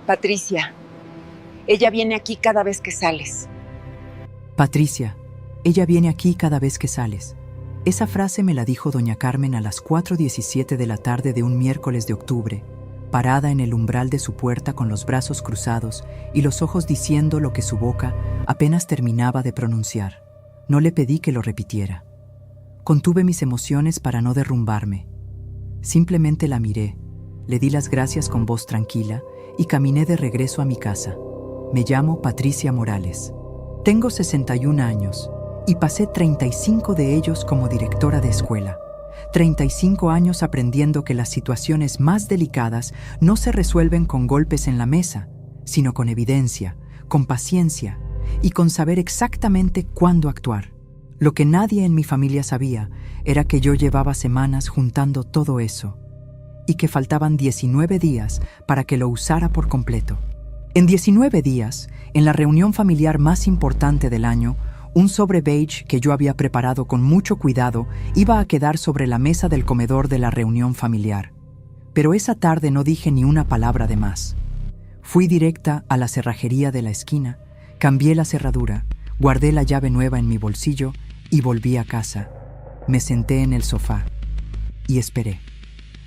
Patricia, ella viene aquí cada vez que sales. Patricia, ella viene aquí cada vez que sales. Esa frase me la dijo doña Carmen a las 4:17 de la tarde de un miércoles de octubre, parada en el umbral de su puerta con los brazos cruzados y los ojos diciendo lo que su boca apenas terminaba de pronunciar. No le pedí que lo repitiera. Contuve mis emociones para no derrumbarme. Simplemente la miré, le di las gracias con voz tranquila y caminé de regreso a mi casa. Me llamo Patricia Morales. Tengo 61 años y pasé 35 de ellos como directora de escuela. 35 años aprendiendo que las situaciones más delicadas no se resuelven con golpes en la mesa, sino con evidencia, con paciencia y con saber exactamente cuándo actuar. Lo que nadie en mi familia sabía era que yo llevaba semanas juntando todo eso y que faltaban 19 días para que lo usara por completo. En 19 días, en la reunión familiar más importante del año, un sobre beige que yo había preparado con mucho cuidado iba a quedar sobre la mesa del comedor de la reunión familiar. Pero esa tarde no dije ni una palabra de más. Fui directa a la cerrajería de la esquina, cambié la cerradura, guardé la llave nueva en mi bolsillo y volví a casa. Me senté en el sofá y esperé.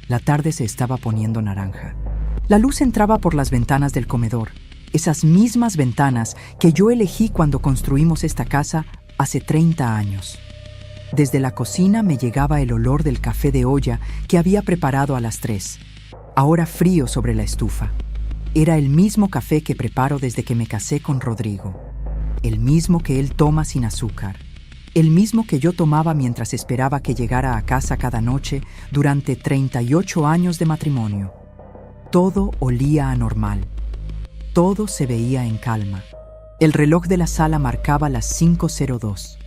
La tarde se estaba poniendo naranja. La luz entraba por las ventanas del comedor, esas mismas ventanas que yo elegí cuando construimos esta casa hace 30 años. Desde la cocina me llegaba el olor del café de olla que había preparado a las 3, ahora frío sobre la estufa. Era el mismo café que preparo desde que me casé con Rodrigo, el mismo que él toma sin azúcar, el mismo que yo tomaba mientras esperaba que llegara a casa cada noche durante 38 años de matrimonio. Todo olía anormal. Todo se veía en calma. El reloj de la sala marcaba las 5:02.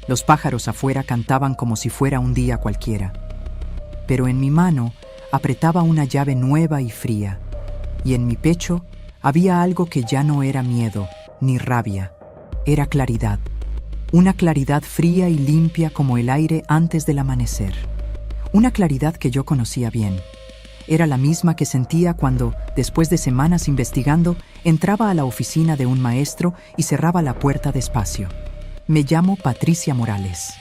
Los pájaros afuera cantaban como si fuera un día cualquiera. Pero en mi mano apretaba una llave nueva y fría, y en mi pecho había algo que ya no era miedo ni rabia, era claridad. Una claridad fría y limpia como el aire antes del amanecer. Una claridad que yo conocía bien. Era la misma que sentía cuando, después de semanas investigando, entraba a la oficina de un maestro y cerraba la puerta despacio. Me llamo Patricia Morales.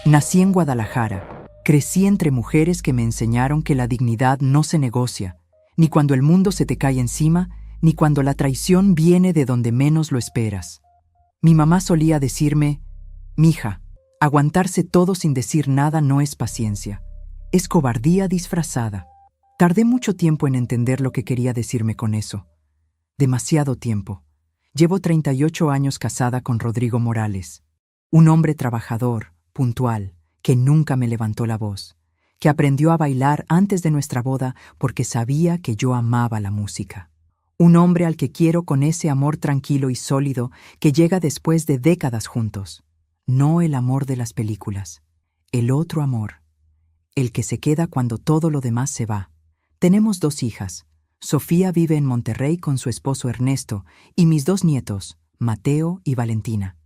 Nací en Guadalajara. Crecí entre mujeres que me enseñaron que la dignidad no se negocia, ni cuando el mundo se te cae encima, ni cuando la traición viene de donde menos lo esperas. Mi mamá solía decirme: «Mija, aguantarse todo sin decir nada no es paciencia, es cobardía disfrazada». Tardé mucho tiempo en entender lo que quería decirme con eso. Demasiado tiempo. Llevo 38 años casada con Rodrigo Morales, un hombre trabajador, puntual, que nunca me levantó la voz, que aprendió a bailar antes de nuestra boda porque sabía que yo amaba la música. Un hombre al que quiero con ese amor tranquilo y sólido que llega después de décadas juntos. No el amor de las películas, el otro amor, el que se queda cuando todo lo demás se va. Tenemos 2 hijas. Sofía vive en Monterrey con su esposo Ernesto y mis 2 nietos, Mateo y Valentina.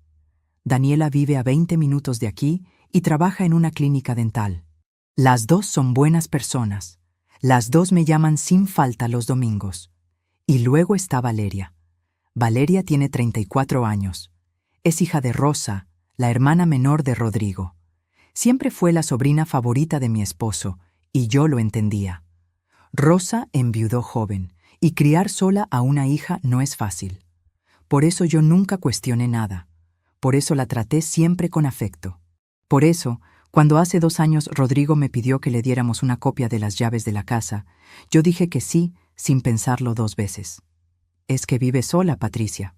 Daniela vive a 20 minutos de aquí y trabaja en una clínica dental. Las 2 son buenas personas. Las 2 me llaman sin falta los domingos. Y luego está Valeria. Valeria tiene 34 años. Es hija de Rosa, la hermana menor de Rodrigo. Siempre fue la sobrina favorita de mi esposo, y yo lo entendía. Rosa enviudó joven, y criar sola a una hija no es fácil. Por eso yo nunca cuestioné nada. Por eso la traté siempre con afecto. Por eso, cuando hace 2 años Rodrigo me pidió que le diéramos una copia de las llaves de la casa, yo dije que sí, sin pensarlo 2 veces. Es que vive sola, Patricia.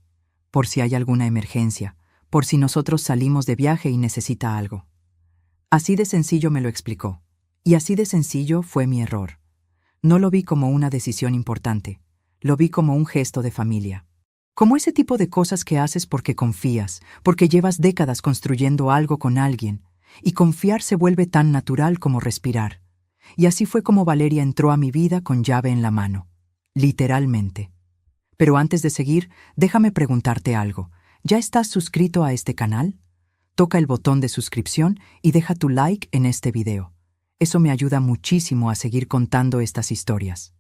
Por si hay alguna emergencia, por si nosotros salimos de viaje y necesita algo. Así de sencillo me lo explicó. Y así de sencillo fue mi error. No lo vi como una decisión importante, lo vi como un gesto de familia. Como ese tipo de cosas que haces porque confías, porque llevas décadas construyendo algo con alguien, y confiar se vuelve tan natural como respirar. Y así fue como Valeria entró a mi vida con llave en la mano, literalmente. Pero antes de seguir, déjame preguntarte algo. ¿Ya estás suscrito a este canal? Toca el botón de suscripción y deja tu like en este video. Eso me ayuda muchísimo a seguir contando estas historias.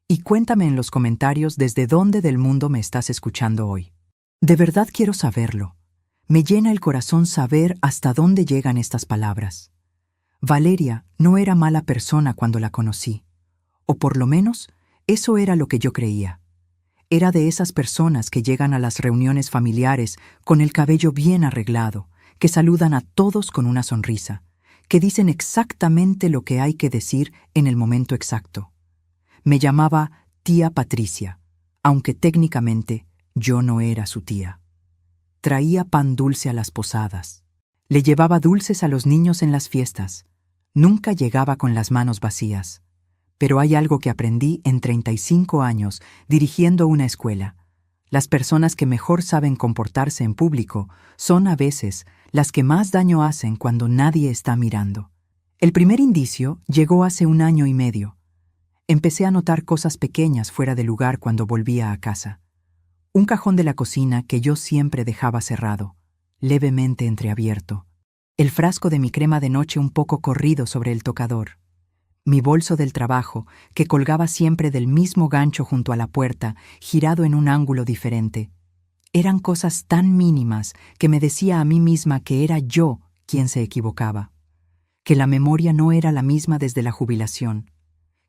Y cuéntame en los comentarios desde dónde del mundo me estás escuchando hoy. De verdad quiero saberlo. Me llena el corazón saber hasta dónde llegan estas palabras. Valeria no era mala persona cuando la conocí. O por lo menos, eso era lo que yo creía. Era de esas personas que llegan a las reuniones familiares con el cabello bien arreglado, que saludan a todos con una sonrisa, que dicen exactamente lo que hay que decir en el momento exacto. Me llamaba tía Patricia, aunque técnicamente yo no era su tía. Traía pan dulce a las posadas. Le llevaba dulces a los niños en las fiestas. Nunca llegaba con las manos vacías. Pero hay algo que aprendí en 35 años dirigiendo una escuela. Las personas que mejor saben comportarse en público son a veces las que más daño hacen cuando nadie está mirando. El primer indicio llegó hace 1 año y medio. Empecé a notar cosas pequeñas fuera de lugar cuando volvía a casa. Un cajón de la cocina que yo siempre dejaba cerrado, levemente entreabierto. El frasco de mi crema de noche un poco corrido sobre el tocador. Mi bolso del trabajo, que colgaba siempre del mismo gancho junto a la puerta, girado en un ángulo diferente. Eran cosas tan mínimas que me decía a mí misma que era yo quien se equivocaba. Que la memoria no era la misma desde la jubilación.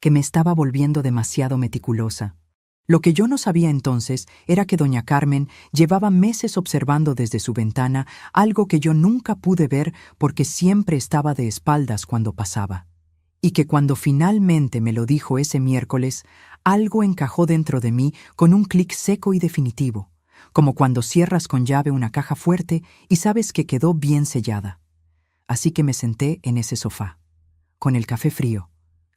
Que me estaba volviendo demasiado meticulosa. Lo que yo no sabía entonces era que doña Carmen llevaba meses observando desde su ventana algo que yo nunca pude ver porque siempre estaba de espaldas cuando pasaba. Y que cuando finalmente me lo dijo ese miércoles, algo encajó dentro de mí con un clic seco y definitivo, como cuando cierras con llave una caja fuerte y sabes que quedó bien sellada. Así que me senté en ese sofá, con el café frío,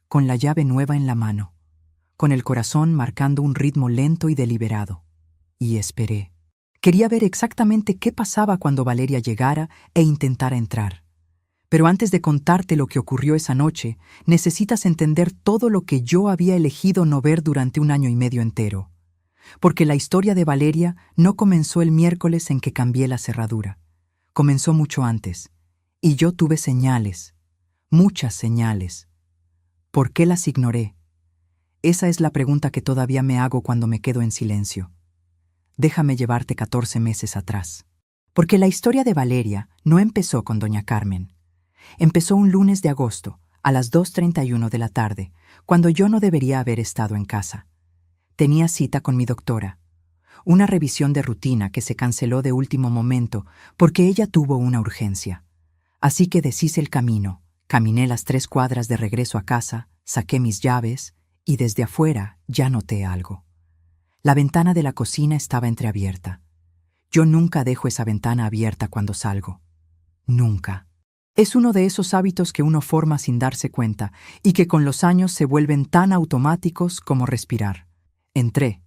con la llave nueva en la mano, con el corazón marcando un ritmo lento y deliberado. Y esperé. Quería ver exactamente qué pasaba cuando Valeria llegara e intentara entrar. Pero antes de contarte lo que ocurrió esa noche, necesitas entender todo lo que yo había elegido no ver durante 1 año y medio entero. Porque la historia de Valeria no comenzó el miércoles en que cambié la cerradura. Comenzó mucho antes. Y yo tuve señales. Muchas señales. ¿Por qué las ignoré? Esa es la pregunta que todavía me hago cuando me quedo en silencio. Déjame llevarte 14 meses atrás. Porque la historia de Valeria no empezó con doña Carmen. Empezó un lunes de agosto, a las 2:31 de la tarde, cuando yo no debería haber estado en casa. Tenía cita con mi doctora. Una revisión de rutina que se canceló de último momento porque ella tuvo una urgencia. Así que deshice el camino, caminé las 3 cuadras de regreso a casa, saqué mis llaves y desde afuera ya noté algo. La ventana de la cocina estaba entreabierta. Yo nunca dejo esa ventana abierta cuando salgo. Nunca. Es uno de esos hábitos que uno forma sin darse cuenta y que con los años se vuelven tan automáticos como respirar. Entré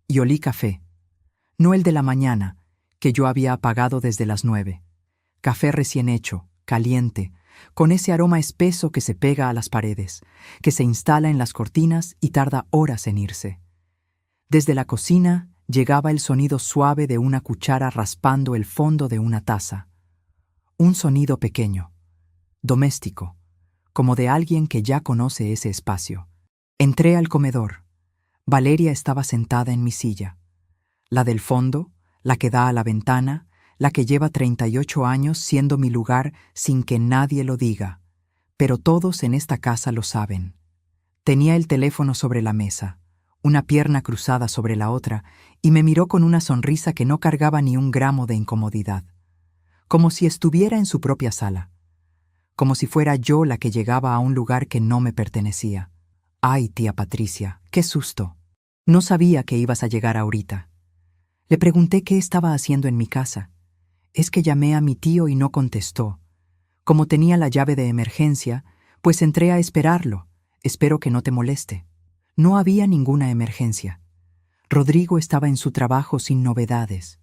y olí café. No el de la mañana, que yo había apagado desde las 9. Café recién hecho, caliente, con ese aroma espeso que se pega a las paredes, que se instala en las cortinas y tarda horas en irse. Desde la cocina llegaba el sonido suave de una cuchara raspando el fondo de una taza. Un sonido pequeño, doméstico, como de alguien que ya conoce ese espacio. Entré al comedor. Valeria estaba sentada en mi silla. La del fondo, la que da a la ventana, la que lleva 38 años siendo mi lugar sin que nadie lo diga. Pero todos en esta casa lo saben. Tenía el teléfono sobre la mesa, una pierna cruzada sobre la otra, y me miró con una sonrisa que no cargaba ni 1 gramo de incomodidad. Como si estuviera en su propia sala. Como si fuera yo la que llegaba a un lugar que no me pertenecía. Ay, tía Patricia, qué susto. No sabía que ibas a llegar ahorita. Le pregunté qué estaba haciendo en mi casa. Es que llamé a mi tío y no contestó. Como tenía la llave de emergencia, pues entré a esperarlo. Espero que no te moleste. No había ninguna emergencia. Rodrigo estaba en su trabajo sin novedades.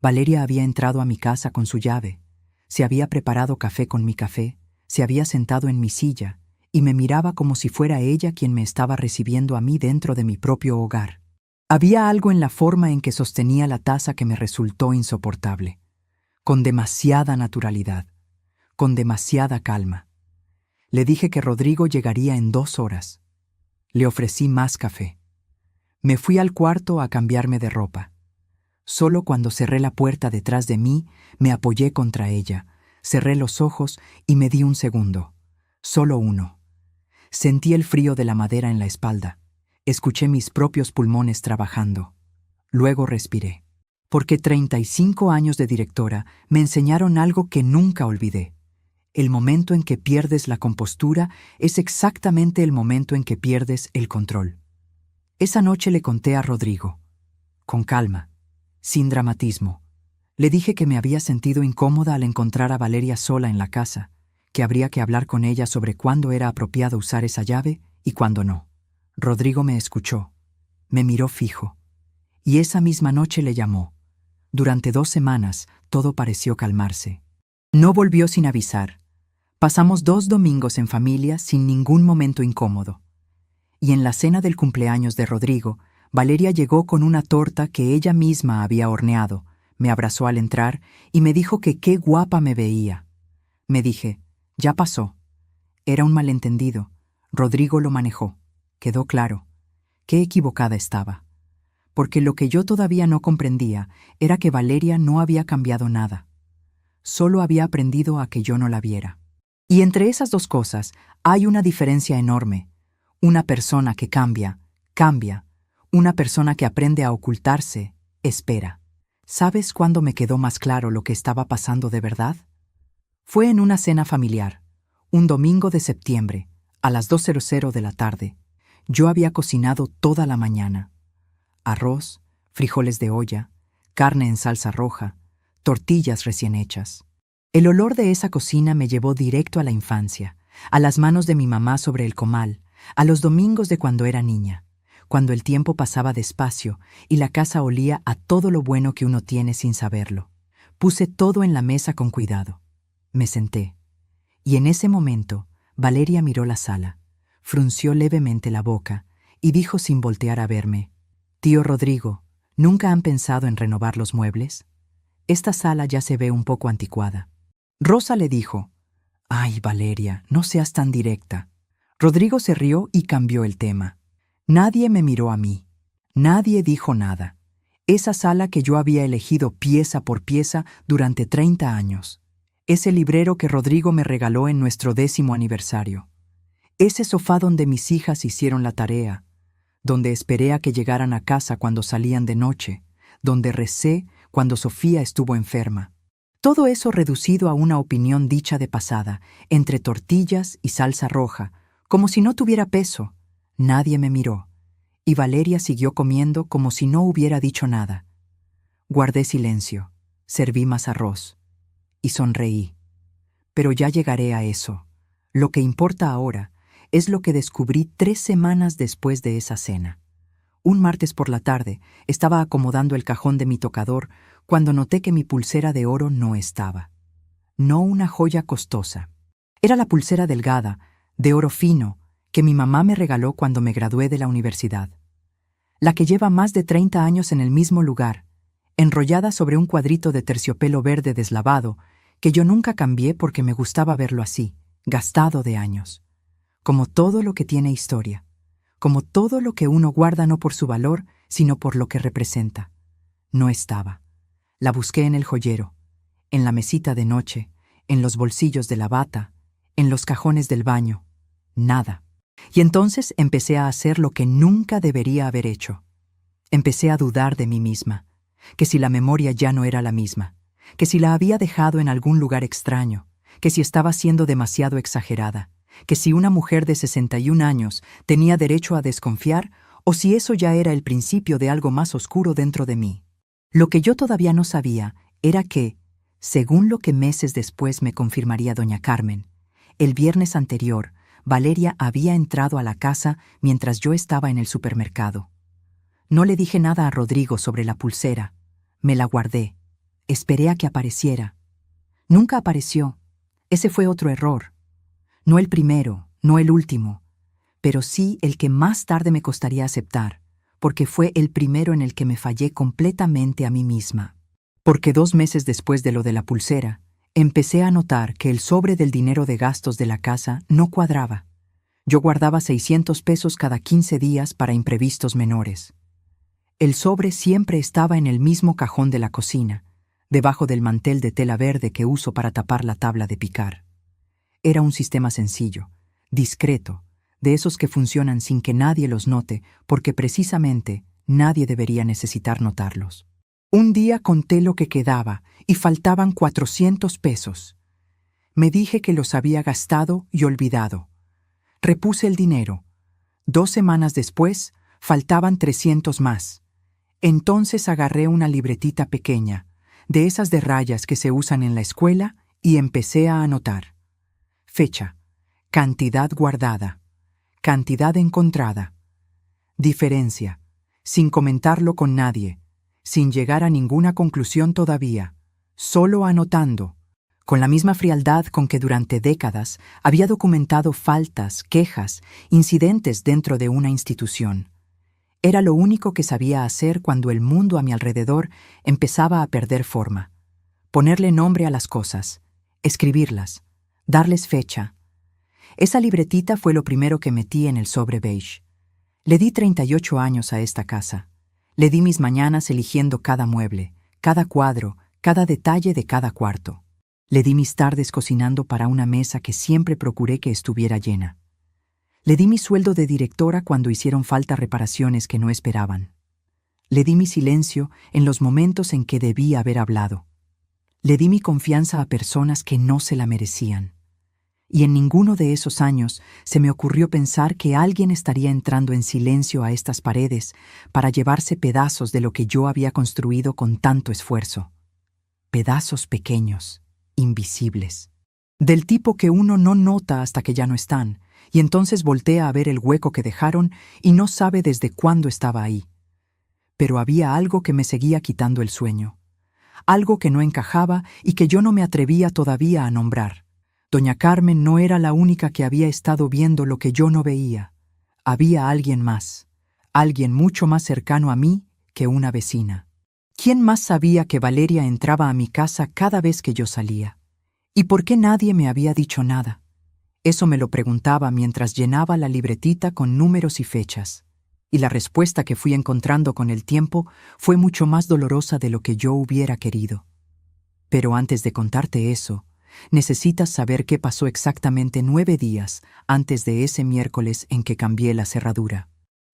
Valeria había entrado a mi casa con su llave. Se había preparado café con mi café, se había sentado en mi silla y me miraba como si fuera ella quien me estaba recibiendo a mí dentro de mi propio hogar. Había algo en la forma en que sostenía la taza que me resultó insoportable. Con demasiada naturalidad, con demasiada calma. Le dije que Rodrigo llegaría en 2 horas. Le ofrecí más café. Me fui al cuarto a cambiarme de ropa. Solo cuando cerré la puerta detrás de mí, me apoyé contra ella, cerré los ojos y me di un segundo. Solo uno. Sentí el frío de la madera en la espalda. Escuché mis propios pulmones trabajando. Luego respiré. Porque 35 años de directora me enseñaron algo que nunca olvidé. El momento en que pierdes la compostura es exactamente el momento en que pierdes el control. Esa noche le conté a Rodrigo, con calma, sin dramatismo. Le dije que me había sentido incómoda al encontrar a Valeria sola en la casa, que habría que hablar con ella sobre cuándo era apropiado usar esa llave y cuándo no. Rodrigo me escuchó, me miró fijo, y esa misma noche le llamó. Durante 2 semanas todo pareció calmarse. No volvió sin avisar. Pasamos 2 domingos en familia sin ningún momento incómodo. Y en la cena del cumpleaños de Rodrigo, Valeria llegó con una torta que ella misma había horneado, me abrazó al entrar y me dijo que qué guapa me veía. Me dije, ya pasó. Era un malentendido. Rodrigo lo manejó. Quedó claro. Qué equivocada estaba. Porque lo que yo todavía no comprendía era que Valeria no había cambiado nada. Solo había aprendido a que yo no la viera. Y entre esas 2 cosas hay una diferencia enorme. Una persona que cambia, cambia. Una persona que aprende a ocultarse, espera. ¿Sabes cuándo me quedó más claro lo que estaba pasando de verdad? Fue en una cena familiar, un domingo de septiembre, a las 2:00 de la tarde. Yo había cocinado toda la mañana. Arroz, frijoles de olla, carne en salsa roja, tortillas recién hechas. El olor de esa cocina me llevó directo a la infancia, a las manos de mi mamá sobre el comal, a los domingos de cuando era niña, cuando el tiempo pasaba despacio y la casa olía a todo lo bueno que uno tiene sin saberlo. Puse todo en la mesa con cuidado. Me senté. Y en ese momento, Valeria miró la sala, frunció levemente la boca y dijo sin voltear a verme, «Tío Rodrigo, ¿nunca han pensado en renovar los muebles? Esta sala ya se ve un poco anticuada». Rosa le dijo, «Ay, Valeria, no seas tan directa». Rodrigo se rió y cambió el tema. Nadie me miró a mí. Nadie dijo nada. Esa sala que yo había elegido pieza por pieza durante 30 años. Ese librero que Rodrigo me regaló en nuestro 10º aniversario. Ese sofá donde mis hijas hicieron la tarea, donde esperé a que llegaran a casa cuando salían de noche, donde recé cuando Sofía estuvo enferma. Todo eso reducido a una opinión dicha de pasada, entre tortillas y salsa roja, como si no tuviera peso. Nadie me miró, y Valeria siguió comiendo como si no hubiera dicho nada. Guardé silencio, serví más arroz, y sonreí. Pero ya llegaré a eso. Lo que importa ahora es lo que descubrí 3 semanas después de esa cena. Un martes por la tarde estaba acomodando el cajón de mi tocador cuando noté que mi pulsera de oro no estaba. No una joya costosa. Era la pulsera delgada, de oro fino, que mi mamá me regaló cuando me gradué de la universidad. La que lleva más de 30 años en el mismo lugar, enrollada sobre un cuadrito de terciopelo verde deslavado, que yo nunca cambié porque me gustaba verlo así, gastado de años. Como todo lo que tiene historia. Como todo lo que uno guarda no por su valor, sino por lo que representa. No estaba. La busqué en el joyero, en la mesita de noche, en los bolsillos de la bata, en los cajones del baño. Nada. Y entonces empecé a hacer lo que nunca debería haber hecho. Empecé a dudar de mí misma, que si la memoria ya no era la misma, que si la había dejado en algún lugar extraño, que si estaba siendo demasiado exagerada, que si una mujer de 61 años tenía derecho a desconfiar o si eso ya era el principio de algo más oscuro dentro de mí. Lo que yo todavía no sabía era que, según lo que meses después me confirmaría doña Carmen, el viernes anterior, Valeria había entrado a la casa mientras yo estaba en el supermercado. No le dije nada a Rodrigo sobre la pulsera. Me la guardé. Esperé a que apareciera. Nunca apareció. Ese fue otro error. No el primero, no el último, pero sí el que más tarde me costaría aceptar, porque fue el primero en el que me fallé completamente a mí misma. Porque 2 meses después de lo de la pulsera, empecé a notar que el sobre del dinero de gastos de la casa no cuadraba. Yo guardaba 600 pesos cada 15 días para imprevistos menores. El sobre siempre estaba en el mismo cajón de la cocina, debajo del mantel de tela verde que uso para tapar la tabla de picar. Era un sistema sencillo, discreto, de esos que funcionan sin que nadie los note, porque precisamente nadie debería necesitar notarlos. Un día conté lo que quedaba y faltaban 400 pesos. Me dije que los había gastado y olvidado. Repuse el dinero. 2 semanas después, faltaban 300 más. Entonces agarré una libretita pequeña, de esas de rayas que se usan en la escuela, y empecé a anotar. Fecha, cantidad guardada, cantidad encontrada, diferencia, sin comentarlo con nadie, sin llegar a ninguna conclusión todavía, solo anotando, con la misma frialdad con que durante décadas había documentado faltas, quejas, incidentes dentro de una institución. Era lo único que sabía hacer cuando el mundo a mi alrededor empezaba a perder forma. Ponerle nombre a las cosas, escribirlas, darles fecha. Esa libretita fue lo primero que metí en el sobre beige. Le di 38 años a esta casa. Le di mis mañanas eligiendo cada mueble, cada cuadro, cada detalle de cada cuarto. Le di mis tardes cocinando para una mesa que siempre procuré que estuviera llena. Le di mi sueldo de directora cuando hicieron falta reparaciones que no esperaban. Le di mi silencio en los momentos en que debía haber hablado. Le di mi confianza a personas que no se la merecían. Y en ninguno de esos años se me ocurrió pensar que alguien estaría entrando en silencio a estas paredes para llevarse pedazos de lo que yo había construido con tanto esfuerzo. Pedazos pequeños, invisibles, del tipo que uno no nota hasta que ya no están, y entonces voltea a ver el hueco que dejaron y no sabe desde cuándo estaba ahí. Pero había algo que me seguía quitando el sueño, algo que no encajaba y que yo no me atrevía todavía a nombrar. Doña Carmen no era la única que había estado viendo lo que yo no veía. Había alguien más, alguien mucho más cercano a mí que una vecina. ¿Quién más sabía que Valeria entraba a mi casa cada vez que yo salía? ¿Y por qué nadie me había dicho nada? Eso me lo preguntaba mientras llenaba la libretita con números y fechas. Y la respuesta que fui encontrando con el tiempo fue mucho más dolorosa de lo que yo hubiera querido. Pero antes de contarte eso, necesitas saber qué pasó exactamente 9 días antes de ese miércoles en que cambié la cerradura.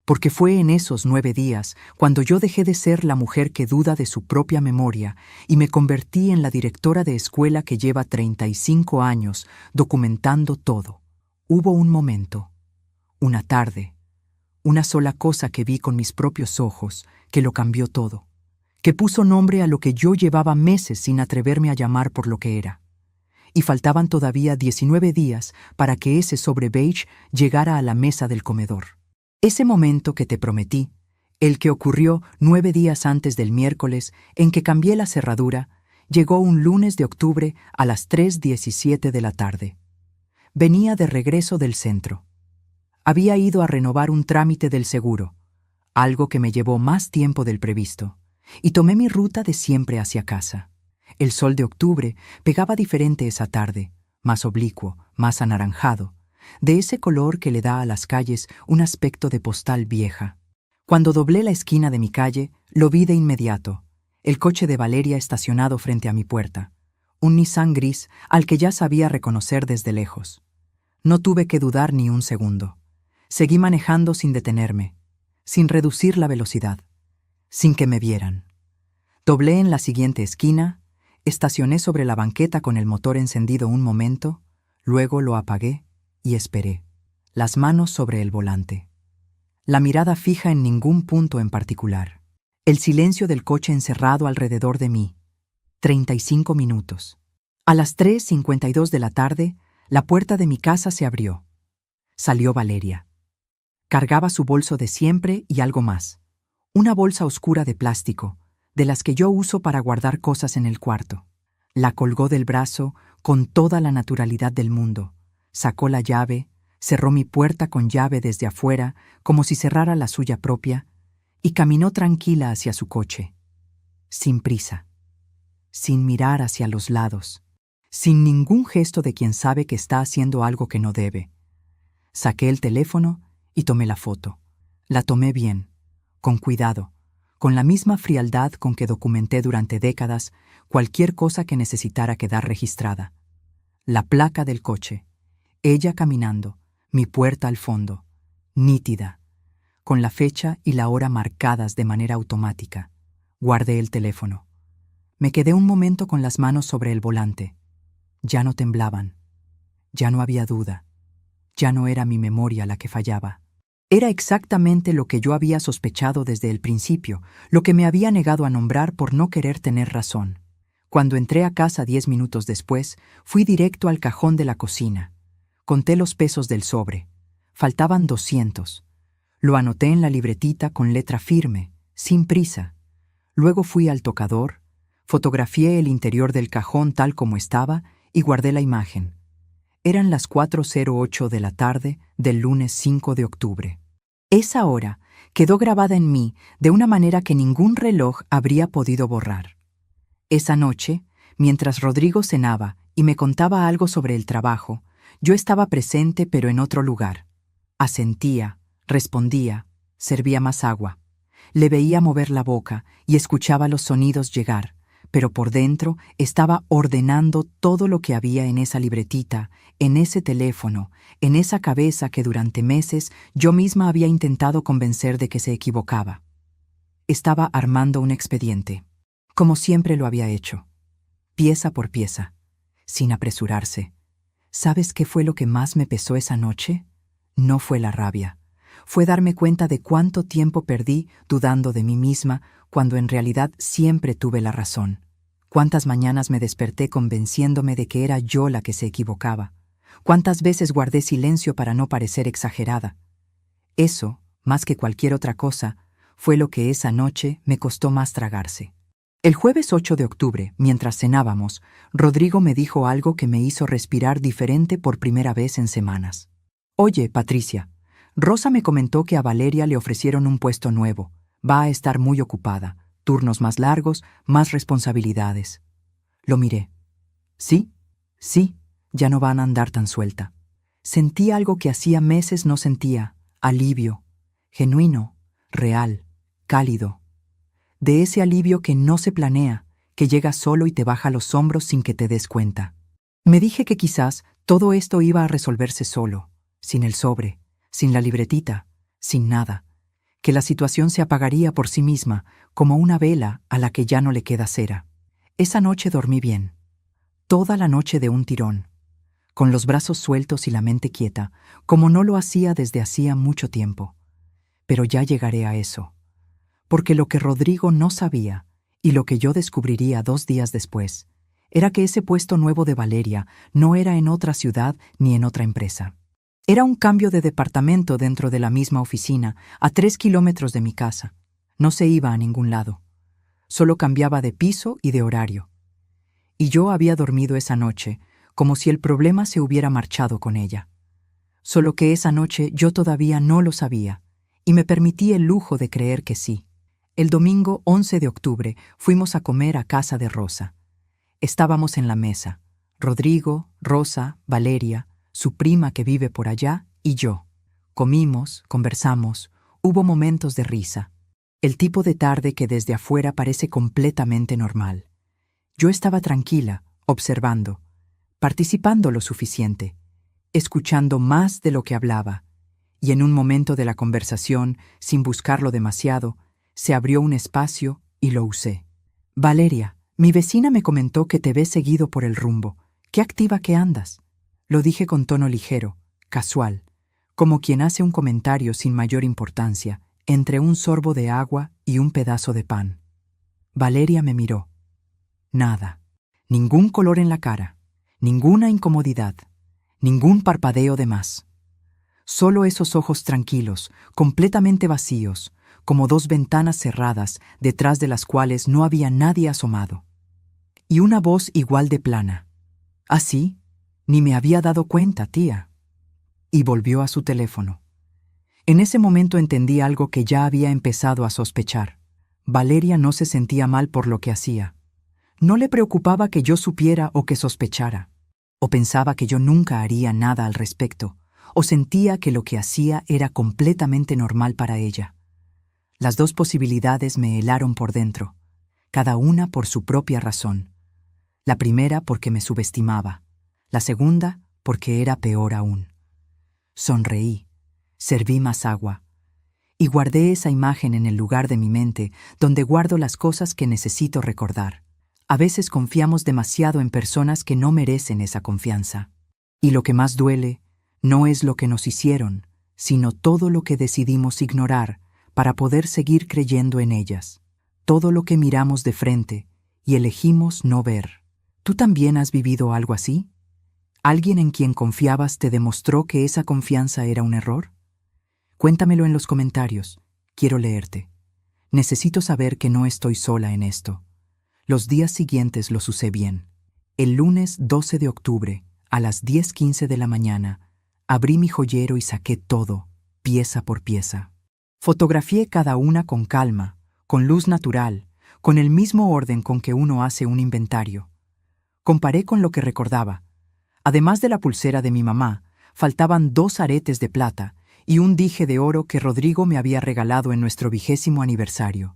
Porque fue en esos 9 días cuando yo dejé de ser la mujer que duda de su propia memoria y me convertí en la directora de escuela que lleva 35 años documentando todo. Hubo un momento, una tarde, una sola cosa que vi con mis propios ojos que lo cambió todo, que puso nombre a lo que yo llevaba meses sin atreverme a llamar por lo que era. Y faltaban todavía 19 días para que ese sobre beige llegara a la mesa del comedor. Ese momento que te prometí, el que ocurrió 9 días antes del miércoles en que cambié la cerradura, llegó un lunes de octubre a las 3:17 de la tarde. Venía de regreso del centro. Había ido a renovar un trámite del seguro, algo que me llevó más tiempo del previsto, y tomé mi ruta de siempre hacia casa. El sol de octubre pegaba diferente esa tarde, más oblicuo, más anaranjado, de ese color que le da a las calles un aspecto de postal vieja. Cuando doblé la esquina de mi calle, lo vi de inmediato, el coche de Valeria estacionado frente a mi puerta, un Nissan gris al que ya sabía reconocer desde lejos. No tuve que dudar ni un segundo. Seguí manejando sin detenerme, sin reducir la velocidad, sin que me vieran. Doblé en la siguiente esquina, estacioné sobre la banqueta con el motor encendido un momento, luego lo apagué y esperé, las manos sobre el volante. La mirada fija en ningún punto en particular. El silencio del coche encerrado alrededor de mí. 35 minutos. A las 3:52 de la tarde, la puerta de mi casa se abrió. Salió Valeria. Cargaba su bolso de siempre y algo más. Una bolsa oscura de plástico, de las que yo uso para guardar cosas en el cuarto. La colgó del brazo con toda la naturalidad del mundo. Sacó la llave, cerró mi puerta con llave desde afuera, como si cerrara la suya propia, y caminó tranquila hacia su coche. Sin prisa, sin mirar hacia los lados, sin ningún gesto de quien sabe que está haciendo algo que no debe. Saqué el teléfono y tomé la foto. La tomé bien, con cuidado, con la misma frialdad con que documenté durante décadas cualquier cosa que necesitara quedar registrada. La placa del coche, ella caminando, mi puerta al fondo, nítida, con la fecha y la hora marcadas de manera automática. Guardé el teléfono. Me quedé un momento con las manos sobre el volante. Ya no temblaban. Ya no había duda. Ya no era mi memoria la que fallaba. Era exactamente lo que yo había sospechado desde el principio, lo que me había negado a nombrar por no querer tener razón. Cuando entré a casa 10 minutos después, fui directo al cajón de la cocina. Conté los pesos del sobre. Faltaban 200. Lo anoté en la libretita con letra firme, sin prisa. Luego fui al tocador, fotografié el interior del cajón tal como estaba y guardé la imagen. Eran las 4:08 de la tarde del lunes 5 de octubre. Esa hora quedó grabada en mí de una manera que ningún reloj habría podido borrar. Esa noche, mientras Rodrigo cenaba y me contaba algo sobre el trabajo, yo estaba presente pero en otro lugar. Asentía, respondía, servía más agua. Le veía mover la boca y escuchaba los sonidos llegar, pero por dentro estaba ordenando todo lo que había en esa libretita, en ese teléfono, en esa cabeza que durante meses yo misma había intentado convencer de que se equivocaba. Estaba armando un expediente, como siempre lo había hecho, pieza por pieza, sin apresurarse. ¿Sabes qué fue lo que más me pesó esa noche? No fue la rabia. Fue darme cuenta de cuánto tiempo perdí dudando de mí misma cuando en realidad siempre tuve la razón. Cuántas mañanas me desperté convenciéndome de que era yo la que se equivocaba. Cuántas veces guardé silencio para no parecer exagerada. Eso, más que cualquier otra cosa, fue lo que esa noche me costó más tragarse. El jueves 8 de octubre, mientras cenábamos, Rodrigo me dijo algo que me hizo respirar diferente por primera vez en semanas. «Oye, Patricia, Rosa me comentó que a Valeria le ofrecieron un puesto nuevo. Va a estar muy ocupada, turnos más largos, más responsabilidades». Lo miré. Sí, ya no van a andar tan suelta. Sentí algo que hacía meses no sentía, alivio, genuino, real, cálido. De ese alivio que no se planea, que llega solo y te baja los hombros sin que te des cuenta. Me dije que quizás todo esto iba a resolverse solo, sin el sobre, sin la libretita, sin nada, que la situación se apagaría por sí misma, como una vela a la que ya no le queda cera. Esa noche dormí bien, toda la noche de un tirón, con los brazos sueltos y la mente quieta, como no lo hacía desde hacía mucho tiempo. Pero ya llegaré a eso, porque lo que Rodrigo no sabía, y lo que yo descubriría 2 días después, era que ese puesto nuevo de Valeria no era en otra ciudad ni en otra empresa. Era un cambio de departamento dentro de la misma oficina, a 3 kilómetros de mi casa. No se iba a ningún lado. Solo cambiaba de piso y de horario. Y yo había dormido esa noche, como si el problema se hubiera marchado con ella. Solo que esa noche yo todavía no lo sabía, y me permití el lujo de creer que sí. El domingo 11 de octubre fuimos a comer a casa de Rosa. Estábamos en la mesa, Rodrigo, Rosa, Valeria, su prima que vive por allá y yo. Comimos, conversamos, hubo momentos de risa. El tipo de tarde que desde afuera parece completamente normal. Yo estaba tranquila, observando, participando lo suficiente, escuchando más de lo que hablaba, y en un momento de la conversación, sin buscarlo demasiado, se abrió un espacio y lo usé. «Valeria, mi vecina me comentó que te ves seguido por el rumbo. Qué activa que andas». Lo dije con tono ligero, casual, como quien hace un comentario sin mayor importancia, entre un sorbo de agua y un pedazo de pan. Valeria me miró. Nada, ningún color en la cara, ninguna incomodidad, ningún parpadeo de más. Solo esos ojos tranquilos, completamente vacíos, como 2 ventanas cerradas detrás de las cuales no había nadie asomado. Y una voz igual de plana. «¿Así? Ni me había dado cuenta, tía». Y volvió a su teléfono. En ese momento entendí algo que ya había empezado a sospechar. Valeria no se sentía mal por lo que hacía. No le preocupaba que yo supiera o que sospechara. O pensaba que yo nunca haría nada al respecto. O sentía que lo que hacía era completamente normal para ella. Las dos posibilidades me helaron por dentro, cada una por su propia razón. La primera porque me subestimaba, la segunda porque era peor aún. Sonreí, serví más agua y guardé esa imagen en el lugar de mi mente donde guardo las cosas que necesito recordar. A veces confiamos demasiado en personas que no merecen esa confianza. Y lo que más duele no es lo que nos hicieron, sino todo lo que decidimos ignorar para poder seguir creyendo en ellas. Todo lo que miramos de frente y elegimos no ver. ¿Tú también has vivido algo así? ¿Alguien en quien confiabas te demostró que esa confianza era un error? Cuéntamelo en los comentarios. Quiero leerte. Necesito saber que no estoy sola en esto. Los días siguientes los usé bien. El lunes 12 de octubre, a las 10:15 de la mañana, abrí mi joyero y saqué todo, pieza por pieza. Fotografié cada una con calma, con luz natural, con el mismo orden con que uno hace un inventario. Comparé con lo que recordaba. Además de la pulsera de mi mamá, faltaban 2 aretes de plata y un dije de oro que Rodrigo me había regalado en nuestro 20º aniversario.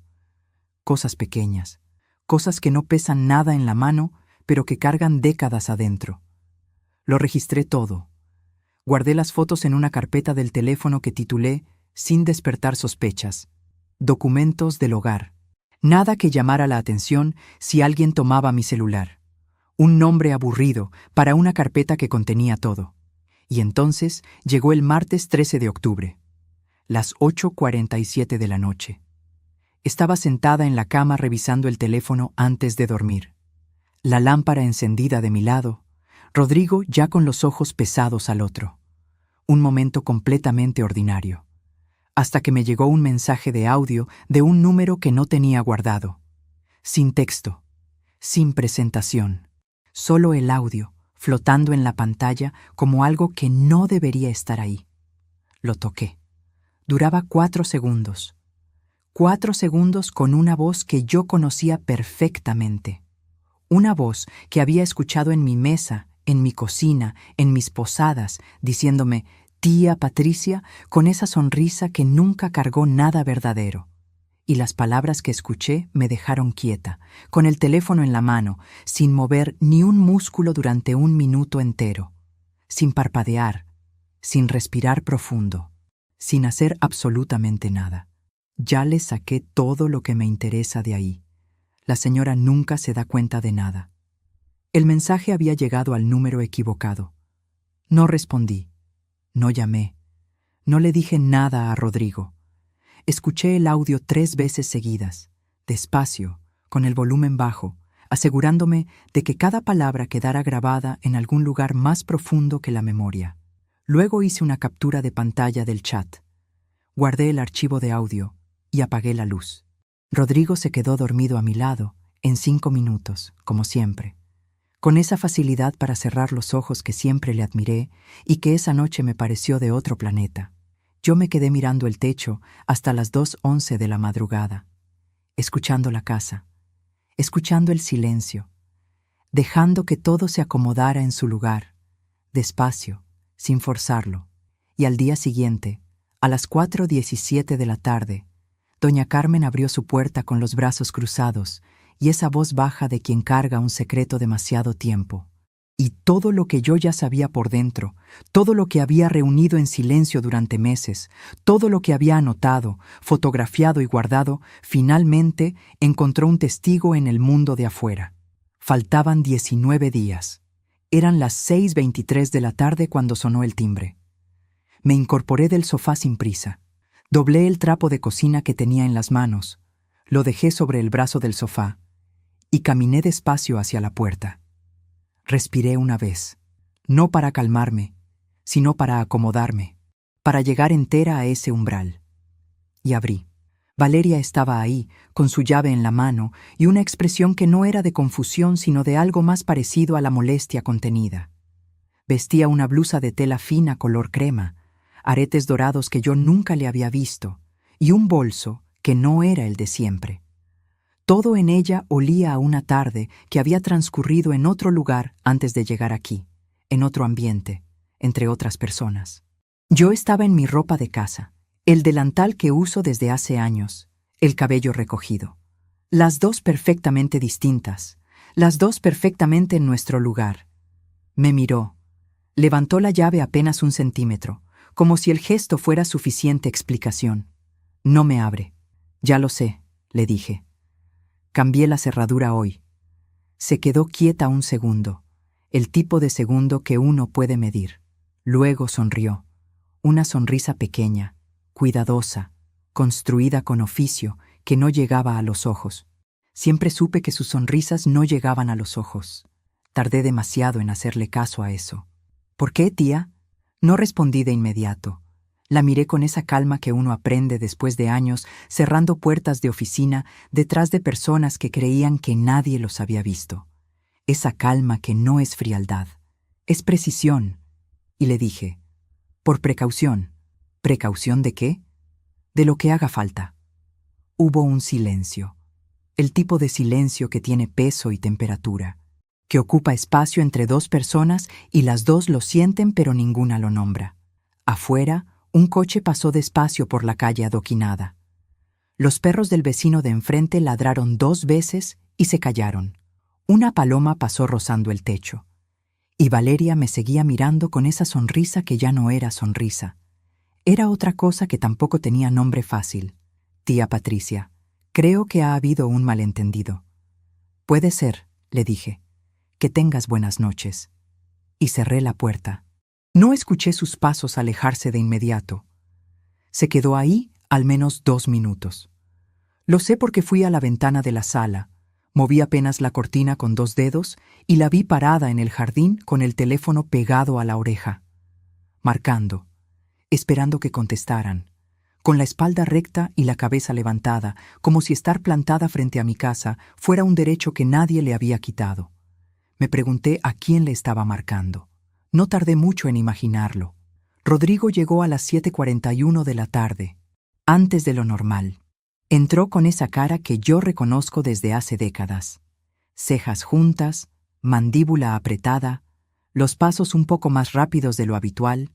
Cosas pequeñas, cosas que no pesan nada en la mano, pero que cargan décadas adentro. Lo registré todo. Guardé las fotos en una carpeta del teléfono que titulé, sin despertar sospechas, Documentos del hogar. Nada que llamara la atención si alguien tomaba mi celular. Un nombre aburrido para una carpeta que contenía todo. Y entonces llegó el martes 13 de octubre, las 8:47 de la noche. Estaba sentada en la cama revisando el teléfono antes de dormir. La lámpara encendida de mi lado, Rodrigo ya con los ojos pesados al otro. Un momento completamente ordinario. Hasta que me llegó un mensaje de audio de un número que no tenía guardado. Sin texto, sin presentación, solo el audio, flotando en la pantalla como algo que no debería estar ahí. Lo toqué. Duraba 4 segundos. 4 segundos con una voz que yo conocía perfectamente. Una voz que había escuchado en mi mesa, en mi cocina, en mis posadas, diciéndome, «Tía Patricia», con esa sonrisa que nunca cargó nada verdadero. Y las palabras que escuché me dejaron quieta, con el teléfono en la mano, sin mover ni un músculo durante 1 minuto entero, sin parpadear, sin respirar profundo, sin hacer absolutamente nada. Ya le saqué todo lo que me interesa de ahí. La señora nunca se da cuenta de nada. El mensaje había llegado al número equivocado. No respondí, no llamé, no le dije nada a Rodrigo. Escuché el audio 3 veces seguidas, despacio, con el volumen bajo, asegurándome de que cada palabra quedara grabada en algún lugar más profundo que la memoria. Luego hice una captura de pantalla del chat. Guardé el archivo de audio y apagué la luz. Rodrigo se quedó dormido a mi lado en 5 minutos, como siempre, con esa facilidad para cerrar los ojos que siempre le admiré y que esa noche me pareció de otro planeta. Yo me quedé mirando el techo hasta las 2:11 de la madrugada, escuchando la casa, escuchando el silencio, dejando que todo se acomodara en su lugar, despacio, sin forzarlo. Y al día siguiente, a las 4:17 de la tarde, doña Carmen abrió su puerta con los brazos cruzados y esa voz baja de quien carga un secreto demasiado tiempo. Y todo lo que yo ya sabía por dentro, todo lo que había reunido en silencio durante meses, todo lo que había anotado, fotografiado y guardado, finalmente encontró un testigo en el mundo de afuera. Faltaban 19 días. Eran las 6:23 de la tarde cuando sonó el timbre. Me incorporé del sofá sin prisa. Doblé el trapo de cocina que tenía en las manos, lo dejé sobre el brazo del sofá y caminé despacio hacia la puerta. Respiré una vez, no para calmarme, sino para acomodarme, para llegar entera a ese umbral. Y abrí. Valeria estaba ahí, con su llave en la mano y una expresión que no era de confusión, sino de algo más parecido a la molestia contenida. Vestía una blusa de tela fina color crema, aretes dorados que yo nunca le había visto, y un bolso que no era el de siempre. Todo en ella olía a una tarde que había transcurrido en otro lugar antes de llegar aquí, en otro ambiente, entre otras personas. Yo estaba en mi ropa de casa, el delantal que uso desde hace años, el cabello recogido. Las dos perfectamente distintas, las dos perfectamente en nuestro lugar. Me miró. Levantó la llave apenas 1 centímetro, como si el gesto fuera suficiente explicación. No me abre. Ya lo sé, le dije. Cambié la cerradura hoy. Se quedó quieta un segundo, el tipo de segundo que uno puede medir. Luego sonrió. Una sonrisa pequeña, cuidadosa, construida con oficio, que no llegaba a los ojos. Siempre supe que sus sonrisas no llegaban a los ojos. Tardé demasiado en hacerle caso a eso. ¿Por qué, tía? No respondí de inmediato. La miré con esa calma que uno aprende después de años cerrando puertas de oficina detrás de personas que creían que nadie los había visto. Esa calma que no es frialdad, es precisión. Y le dije, por precaución. ¿Precaución de qué? De lo que haga falta. Hubo un silencio. El tipo de silencio que tiene peso y temperatura, que ocupa espacio entre dos personas y las dos lo sienten pero ninguna lo nombra. Afuera, un coche pasó despacio por la calle adoquinada. Los perros del vecino de enfrente ladraron 2 veces y se callaron. Una paloma pasó rozando el techo. Y Valeria me seguía mirando con esa sonrisa que ya no era sonrisa. Era otra cosa que tampoco tenía nombre fácil. Tía Patricia, creo que ha habido un malentendido. Puede ser, le dije. Que tengas buenas noches. Y cerré la puerta. No escuché sus pasos alejarse de inmediato. Se quedó ahí al menos 2 minutos. Lo sé porque fui a la ventana de la sala, moví apenas la cortina con 2 dedos y la vi parada en el jardín con el teléfono pegado a la oreja, marcando, esperando que contestaran, con la espalda recta y la cabeza levantada, como si estar plantada frente a mi casa fuera un derecho que nadie le había quitado. Me pregunté a quién le estaba marcando. No tardé mucho en imaginarlo. Rodrigo llegó a las 7:41 de la tarde, antes de lo normal. Entró con esa cara que yo reconozco desde hace décadas. Cejas juntas, mandíbula apretada, los pasos un poco más rápidos de lo habitual,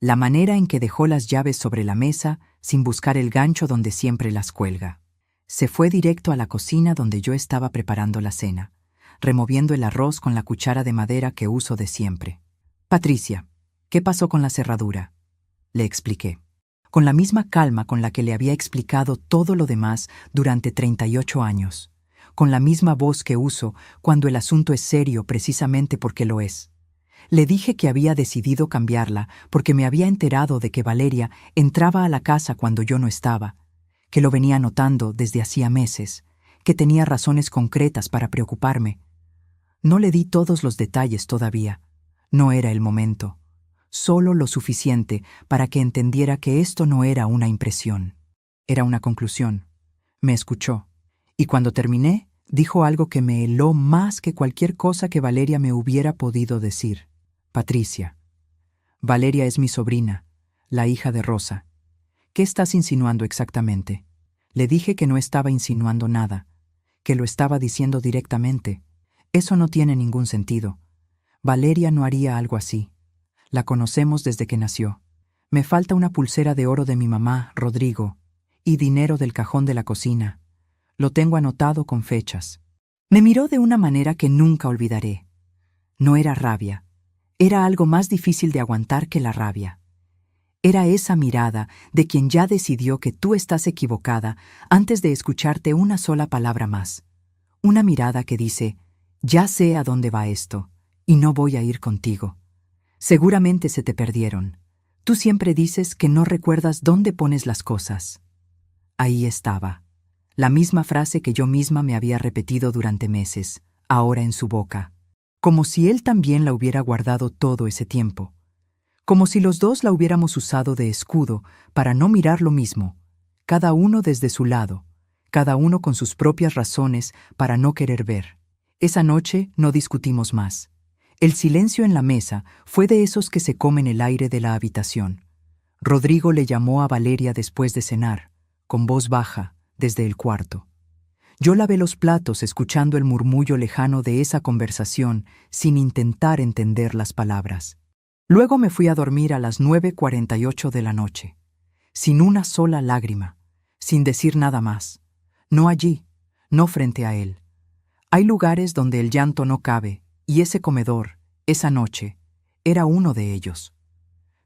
la manera en que dejó las llaves sobre la mesa sin buscar el gancho donde siempre las cuelga. Se fue directo a la cocina donde yo estaba preparando la cena, removiendo el arroz con la cuchara de madera que uso de siempre. Patricia, ¿qué pasó con la cerradura? Le expliqué, con la misma calma con la que le había explicado todo lo demás durante 38 años, con la misma voz que uso cuando el asunto es serio precisamente porque lo es. Le dije que había decidido cambiarla porque me había enterado de que Valeria entraba a la casa cuando yo no estaba, que lo venía notando desde hacía meses, que tenía razones concretas para preocuparme. No le di todos los detalles todavía. No era el momento. Solo lo suficiente para que entendiera que esto no era una impresión. Era una conclusión. Me escuchó. Y cuando terminé, dijo algo que me heló más que cualquier cosa que Valeria me hubiera podido decir. Patricia. Valeria es mi sobrina, la hija de Rosa. ¿Qué estás insinuando exactamente? Le dije que no estaba insinuando nada, que lo estaba diciendo directamente. Eso no tiene ningún sentido. Valeria no haría algo así. La conocemos desde que nació. Me falta una pulsera de oro de mi mamá, Rodrigo, y dinero del cajón de la cocina. Lo tengo anotado con fechas. Me miró de una manera que nunca olvidaré. No era rabia. Era algo más difícil de aguantar que la rabia. Era esa mirada de quien ya decidió que tú estás equivocada antes de escucharte una sola palabra más. Una mirada que dice, ya sé a dónde va esto, y no voy a ir contigo. Seguramente se te perdieron. Tú siempre dices que no recuerdas dónde pones las cosas. Ahí estaba, la misma frase que yo misma me había repetido durante meses, ahora en su boca. Como si él también la hubiera guardado todo ese tiempo. Como si los dos la hubiéramos usado de escudo para no mirar lo mismo, cada uno desde su lado, cada uno con sus propias razones para no querer ver. Esa noche no discutimos más. El silencio en la mesa fue de esos que se comen el aire de la habitación. Rodrigo le llamó a Valeria después de cenar, con voz baja, desde el cuarto. Yo lavé los platos escuchando el murmullo lejano de esa conversación sin intentar entender las palabras. Luego me fui a dormir a las 9:48 de la noche, sin una sola lágrima, sin decir nada más, No allí, no frente a él. Hay lugares donde el llanto no cabe, y ese comedor, esa noche, era uno de ellos.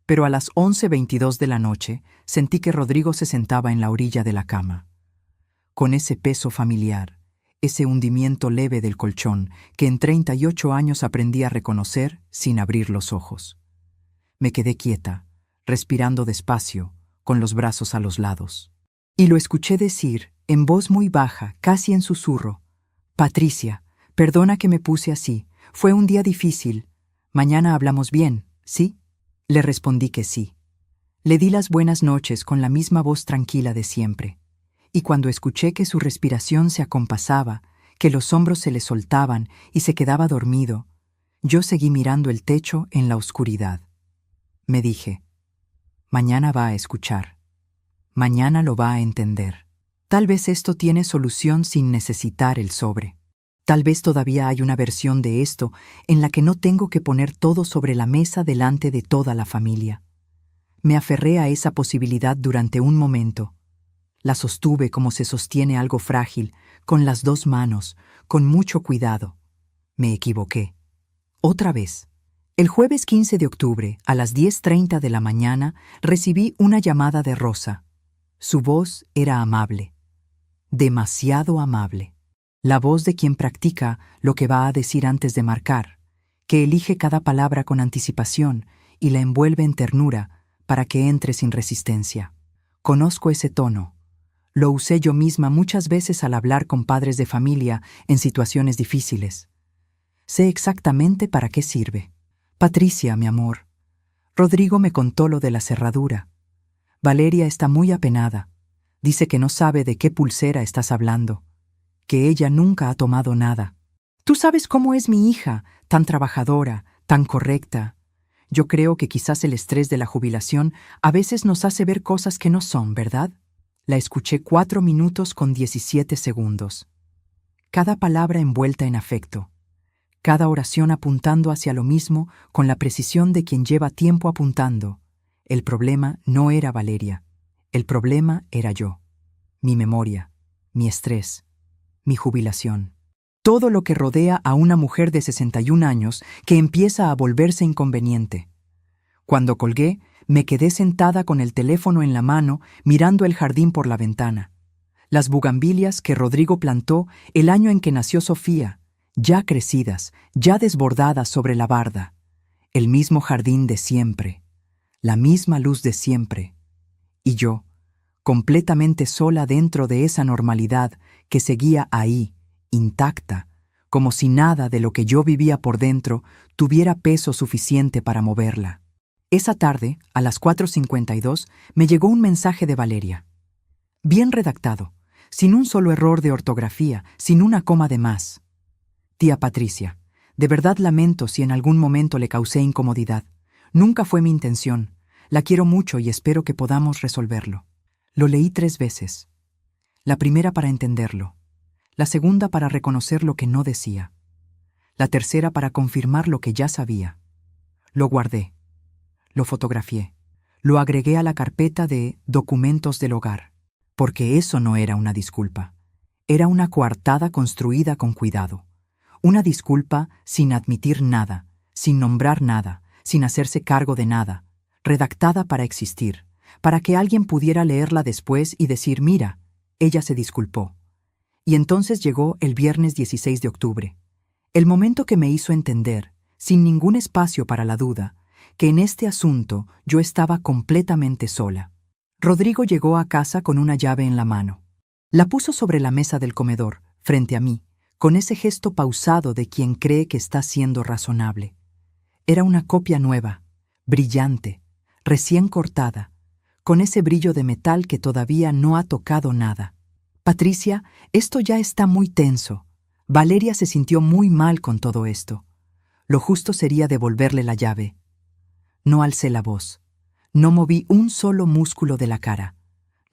Pero a las 11:22 de la noche sentí que Rodrigo se sentaba en la orilla de la cama. Con ese peso familiar, ese hundimiento leve del colchón que en 38 años aprendí a reconocer sin abrir los ojos. Me quedé quieta, respirando despacio, con los brazos a los lados. Y lo escuché decir, en voz muy baja, casi en susurro: «Patricia, perdona que me puse así. Fue un día difícil. Mañana hablamos bien, ¿sí?» Le respondí que sí. Le di las buenas noches con la misma voz tranquila de siempre. Y cuando escuché que su respiración se acompasaba, que los hombros se le soltaban y se quedaba dormido, yo seguí mirando el techo en la oscuridad. Me dije: mañana va a escuchar. Mañana lo va a entender. Tal vez esto tiene solución sin necesitar el sobre. Tal vez todavía hay una versión de esto en la que no tengo que poner todo sobre la mesa delante de toda la familia. Me aferré a esa posibilidad durante un momento. La sostuve como se sostiene algo frágil, con las 2 manos, con mucho cuidado. Me equivoqué. Otra vez. El jueves 15 de octubre, a las 10:30 de la mañana, recibí una llamada de Rosa. Su voz era amable. Demasiado amable. La voz de quien practica lo que va a decir antes de marcar, que elige cada palabra con anticipación y la envuelve en ternura para que entre sin resistencia. Conozco ese tono. Lo usé yo misma muchas veces al hablar con padres de familia en situaciones difíciles. Sé exactamente para qué sirve. Patricia, mi amor. Rodrigo me contó lo de la cerradura. Valeria está muy apenada. Dice que no sabe de qué pulsera estás hablando, que ella nunca ha tomado nada. Tú sabes cómo es mi hija, tan trabajadora, tan correcta. Yo creo que quizás el estrés de la jubilación a veces nos hace ver cosas que no son, ¿verdad? La escuché 4 minutos con 17 segundos. Cada palabra envuelta en afecto. Cada oración apuntando hacia lo mismo con la precisión de quien lleva tiempo apuntando. El problema no era Valeria. El problema era yo. Mi memoria, mi estrés, mi jubilación. Todo lo que rodea a una mujer de 61 años que empieza a volverse inconveniente. Cuando colgué, me quedé sentada con el teléfono en la mano mirando el jardín por la ventana. Las bugambilias que Rodrigo plantó el año en que nació Sofía, ya crecidas, ya desbordadas sobre la barda. El mismo jardín de siempre, la misma luz de siempre. Y yo, completamente sola dentro de esa normalidad que seguía ahí, intacta, como si nada de lo que yo vivía por dentro tuviera peso suficiente para moverla. Esa tarde, a las 4:52, me llegó un mensaje de Valeria. Bien redactado, sin un solo error de ortografía, sin una coma de más. Tía Patricia, de verdad lamento si en algún momento le causé incomodidad. Nunca fue mi intención. La quiero mucho y espero que podamos resolverlo. Lo leí 3 veces. La primera para entenderlo. La segunda para reconocer lo que no decía. La tercera para confirmar lo que ya sabía. Lo guardé. Lo fotografié. Lo agregué a la carpeta de documentos del hogar. Porque eso no era una disculpa. Era una coartada construida con cuidado. Una disculpa sin admitir nada, sin nombrar nada, sin hacerse cargo de nada, redactada para existir, para que alguien pudiera leerla después y decir: mira, ella se disculpó. Y entonces llegó el viernes 16 de octubre, el momento que me hizo entender, sin ningún espacio para la duda, que en este asunto yo estaba completamente sola. Rodrigo llegó a casa con una llave en la mano. La puso sobre la mesa del comedor, frente a mí, con ese gesto pausado de quien cree que está siendo razonable. Era una copia nueva, brillante, recién cortada, con ese brillo de metal que todavía no ha tocado nada. Patricia, esto ya está muy tenso. Valeria se sintió muy mal con todo esto. Lo justo sería devolverle la llave. No alcé la voz. No moví un solo músculo de la cara.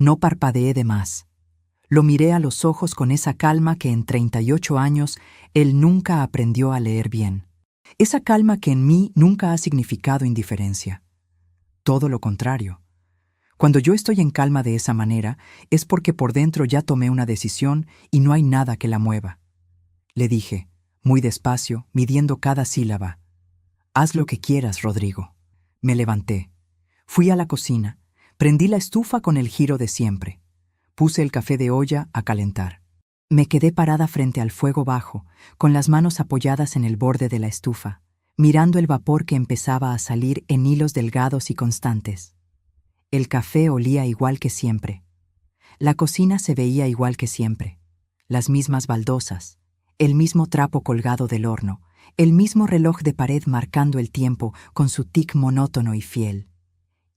No parpadeé de más. Lo miré a los ojos con esa calma que en 38 años él nunca aprendió a leer bien. Esa calma que en mí nunca ha significado indiferencia. Todo lo contrario. Cuando yo estoy en calma de esa manera, es porque por dentro ya tomé una decisión y no hay nada que la mueva. Le dije, muy despacio, midiendo cada sílaba. Haz lo que quieras, Rodrigo. Me levanté. Fui a la cocina. Prendí la estufa con el giro de siempre. Puse el café de olla a calentar. Me quedé parada frente al fuego bajo, con las manos apoyadas en el borde de la estufa, mirando el vapor que empezaba a salir en hilos delgados y constantes. El café olía igual que siempre. La cocina se veía igual que siempre. Las mismas baldosas, el mismo trapo colgado del horno, el mismo reloj de pared marcando el tiempo con su tic monótono y fiel.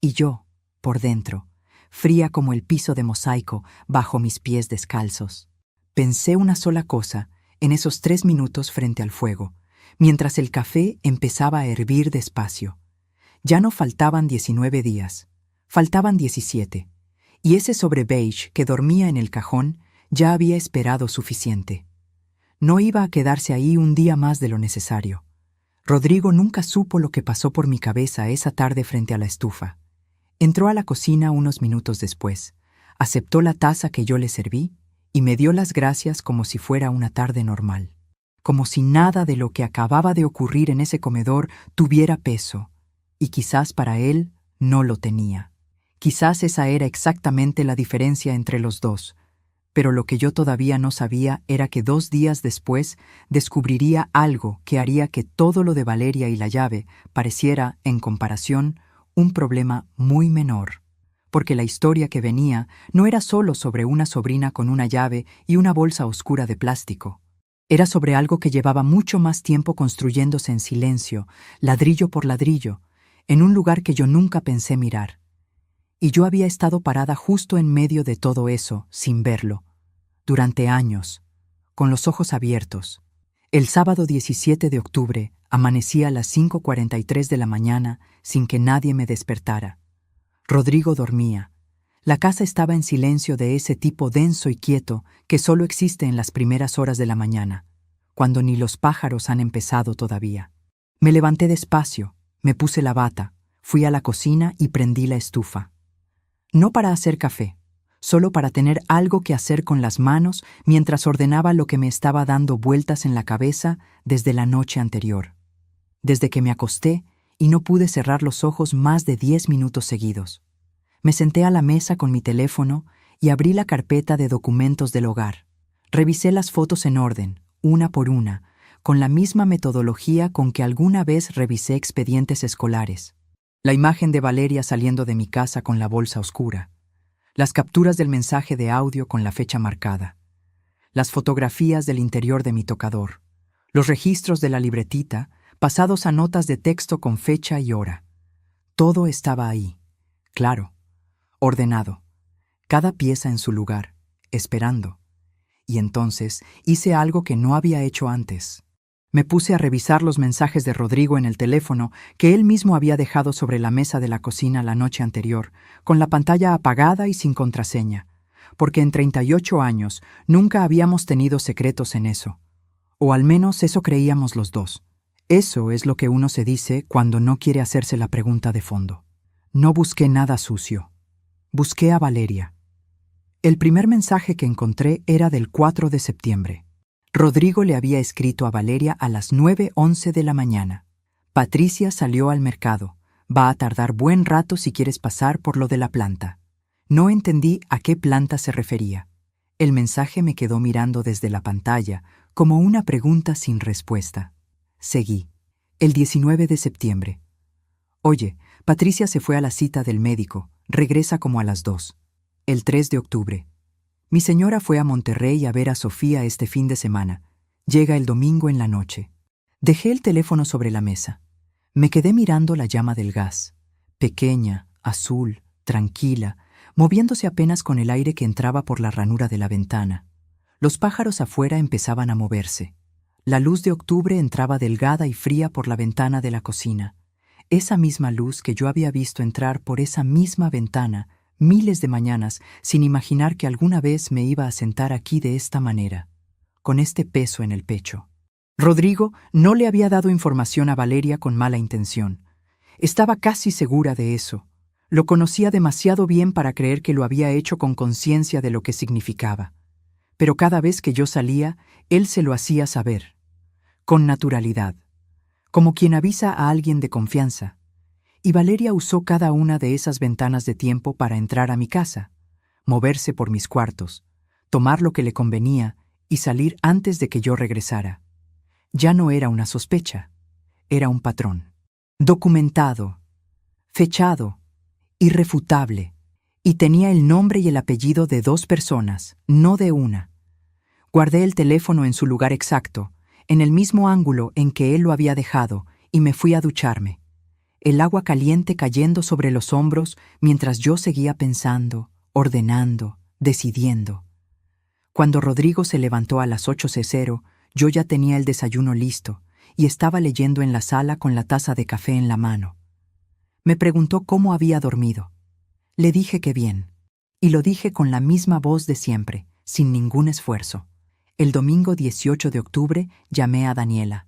Y yo, por dentro, fría como el piso de mosaico bajo mis pies descalzos. Pensé una sola cosa en esos 3 minutos frente al fuego, mientras el café empezaba a hervir despacio. Ya no faltaban 19 días, faltaban 17, y ese sobre beige que dormía en el cajón ya había esperado suficiente. No iba a quedarse ahí un día más de lo necesario. Rodrigo nunca supo lo que pasó por mi cabeza esa tarde frente a la estufa. Entró a la cocina unos minutos después, aceptó la taza que yo le serví y me dio las gracias como si fuera una tarde normal, como si nada de lo que acababa de ocurrir en ese comedor tuviera peso, y quizás para él no lo tenía. Quizás esa era exactamente la diferencia entre los dos, pero lo que yo todavía no sabía era que 2 días después descubriría algo que haría que todo lo de Valeria y la llave pareciera, en comparación, un problema muy menor. Porque la historia que venía no era solo sobre una sobrina con una llave y una bolsa oscura de plástico. Era sobre algo que llevaba mucho más tiempo construyéndose en silencio, ladrillo por ladrillo, en un lugar que yo nunca pensé mirar. Y yo había estado parada justo en medio de todo eso, sin verlo, durante años, con los ojos abiertos. El sábado 17 de octubre amanecía a las 5:43 de la mañana sin que nadie me despertara. Rodrigo dormía. La casa estaba en silencio de ese tipo denso y quieto que solo existe en las primeras horas de la mañana, cuando ni los pájaros han empezado todavía. Me levanté despacio, me puse la bata, fui a la cocina y prendí la estufa. No para hacer café, solo para tener algo que hacer con las manos mientras ordenaba lo que me estaba dando vueltas en la cabeza desde la noche anterior. Desde que me acosté y no pude cerrar los ojos más de 10 minutos seguidos. Me senté a la mesa con mi teléfono y abrí la carpeta de documentos del hogar. Revisé las fotos en orden, una por una, con la misma metodología con que alguna vez revisé expedientes escolares. La imagen de Valeria saliendo de mi casa con la bolsa oscura. Las capturas del mensaje de audio con la fecha marcada. Las fotografías del interior de mi tocador. Los registros de la libretita, pasados a notas de texto con fecha y hora. Todo estaba ahí, claro, ordenado, cada pieza en su lugar, esperando. Y entonces hice algo que no había hecho antes. Me puse a revisar los mensajes de Rodrigo en el teléfono que él mismo había dejado sobre la mesa de la cocina la noche anterior, con la pantalla apagada y sin contraseña, porque en 38 años nunca habíamos tenido secretos en eso. O al menos eso creíamos los dos. Eso es lo que uno se dice cuando no quiere hacerse la pregunta de fondo. No busqué nada sucio. Busqué a Valeria. El primer mensaje que encontré era del 4 de septiembre. Rodrigo le había escrito a Valeria a las 9:11 de la mañana. Patricia salió al mercado. Va a tardar buen rato si quieres pasar por lo de la planta. No entendí a qué planta se refería. El mensaje me quedó mirando desde la pantalla, como una pregunta sin respuesta. Seguí. El 19 de septiembre. Oye, Patricia se fue a la cita del médico. Regresa como a las 2. El 3 de octubre. Mi señora fue a Monterrey a ver a Sofía este fin de semana. Llega el domingo en la noche. Dejé el teléfono sobre la mesa. Me quedé mirando la llama del gas. Pequeña, azul, tranquila, moviéndose apenas con el aire que entraba por la ranura de la ventana. Los pájaros afuera empezaban a moverse. La luz de octubre entraba delgada y fría por la ventana de la cocina. Esa misma luz que yo había visto entrar por esa misma ventana miles de mañanas sin imaginar que alguna vez me iba a sentar aquí de esta manera, con este peso en el pecho. Rodrigo no le había dado información a Valeria con mala intención. Estaba casi segura de eso. Lo conocía demasiado bien para creer que lo había hecho con conciencia de lo que significaba. Pero cada vez que yo salía, él se lo hacía saber, con naturalidad, como quien avisa a alguien de confianza. Y Valeria usó cada una de esas ventanas de tiempo para entrar a mi casa, moverse por mis cuartos, tomar lo que le convenía y salir antes de que yo regresara. Ya no era una sospecha, era un patrón. Documentado, fechado, irrefutable, y tenía el nombre y el apellido de 2 personas, no de una. Guardé el teléfono en su lugar exacto, en el mismo ángulo en que él lo había dejado, y me fui a ducharme. El agua caliente cayendo sobre los hombros mientras yo seguía pensando, ordenando, decidiendo. Cuando Rodrigo se levantó a las 8:00, yo ya tenía el desayuno listo y estaba leyendo en la sala con la taza de café en la mano. Me preguntó cómo había dormido. Le dije que bien, y lo dije con la misma voz de siempre, sin ningún esfuerzo. El domingo 18 de octubre llamé a Daniela.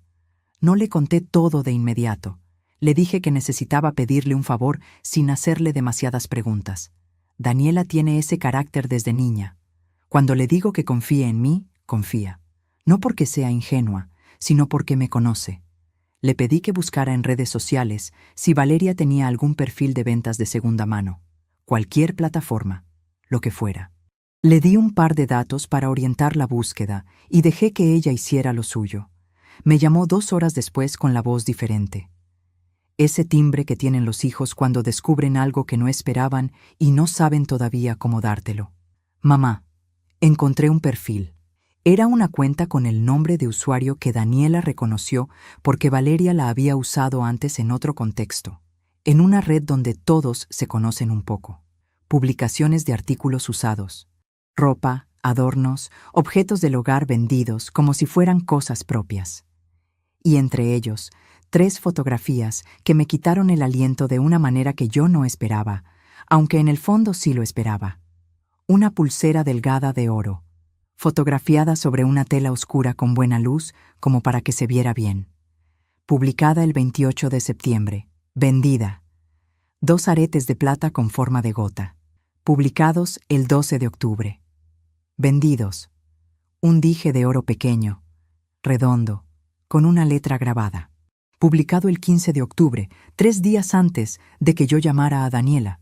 No le conté todo de inmediato. Le dije que necesitaba pedirle un favor sin hacerle demasiadas preguntas. Daniela tiene ese carácter desde niña. Cuando le digo que confíe en mí, confía. No porque sea ingenua, sino porque me conoce. Le pedí que buscara en redes sociales si Valeria tenía algún perfil de ventas de segunda mano, cualquier plataforma, lo que fuera. Le di un par de datos para orientar la búsqueda y dejé que ella hiciera lo suyo. Me llamó 2 horas después con la voz diferente. Ese timbre que tienen los hijos cuando descubren algo que no esperaban y no saben todavía cómo dártelo. Mamá, encontré un perfil. Era una cuenta con el nombre de usuario que Daniela reconoció porque Valeria la había usado antes en otro contexto, en una red donde todos se conocen un poco. Publicaciones de artículos usados, ropa, adornos, objetos del hogar vendidos como si fueran cosas propias. Y entre ellos, 3 fotografías que me quitaron el aliento de una manera que yo no esperaba, aunque en el fondo sí lo esperaba. Una pulsera delgada de oro, fotografiada sobre una tela oscura con buena luz como para que se viera bien. Publicada el 28 de septiembre. Vendida. 2 aretes de plata con forma de gota. Publicados el 12 de octubre. Vendidos. Un dije de oro pequeño, redondo, con una letra grabada. Publicado el 15 de octubre, 3 días antes de que yo llamara a Daniela.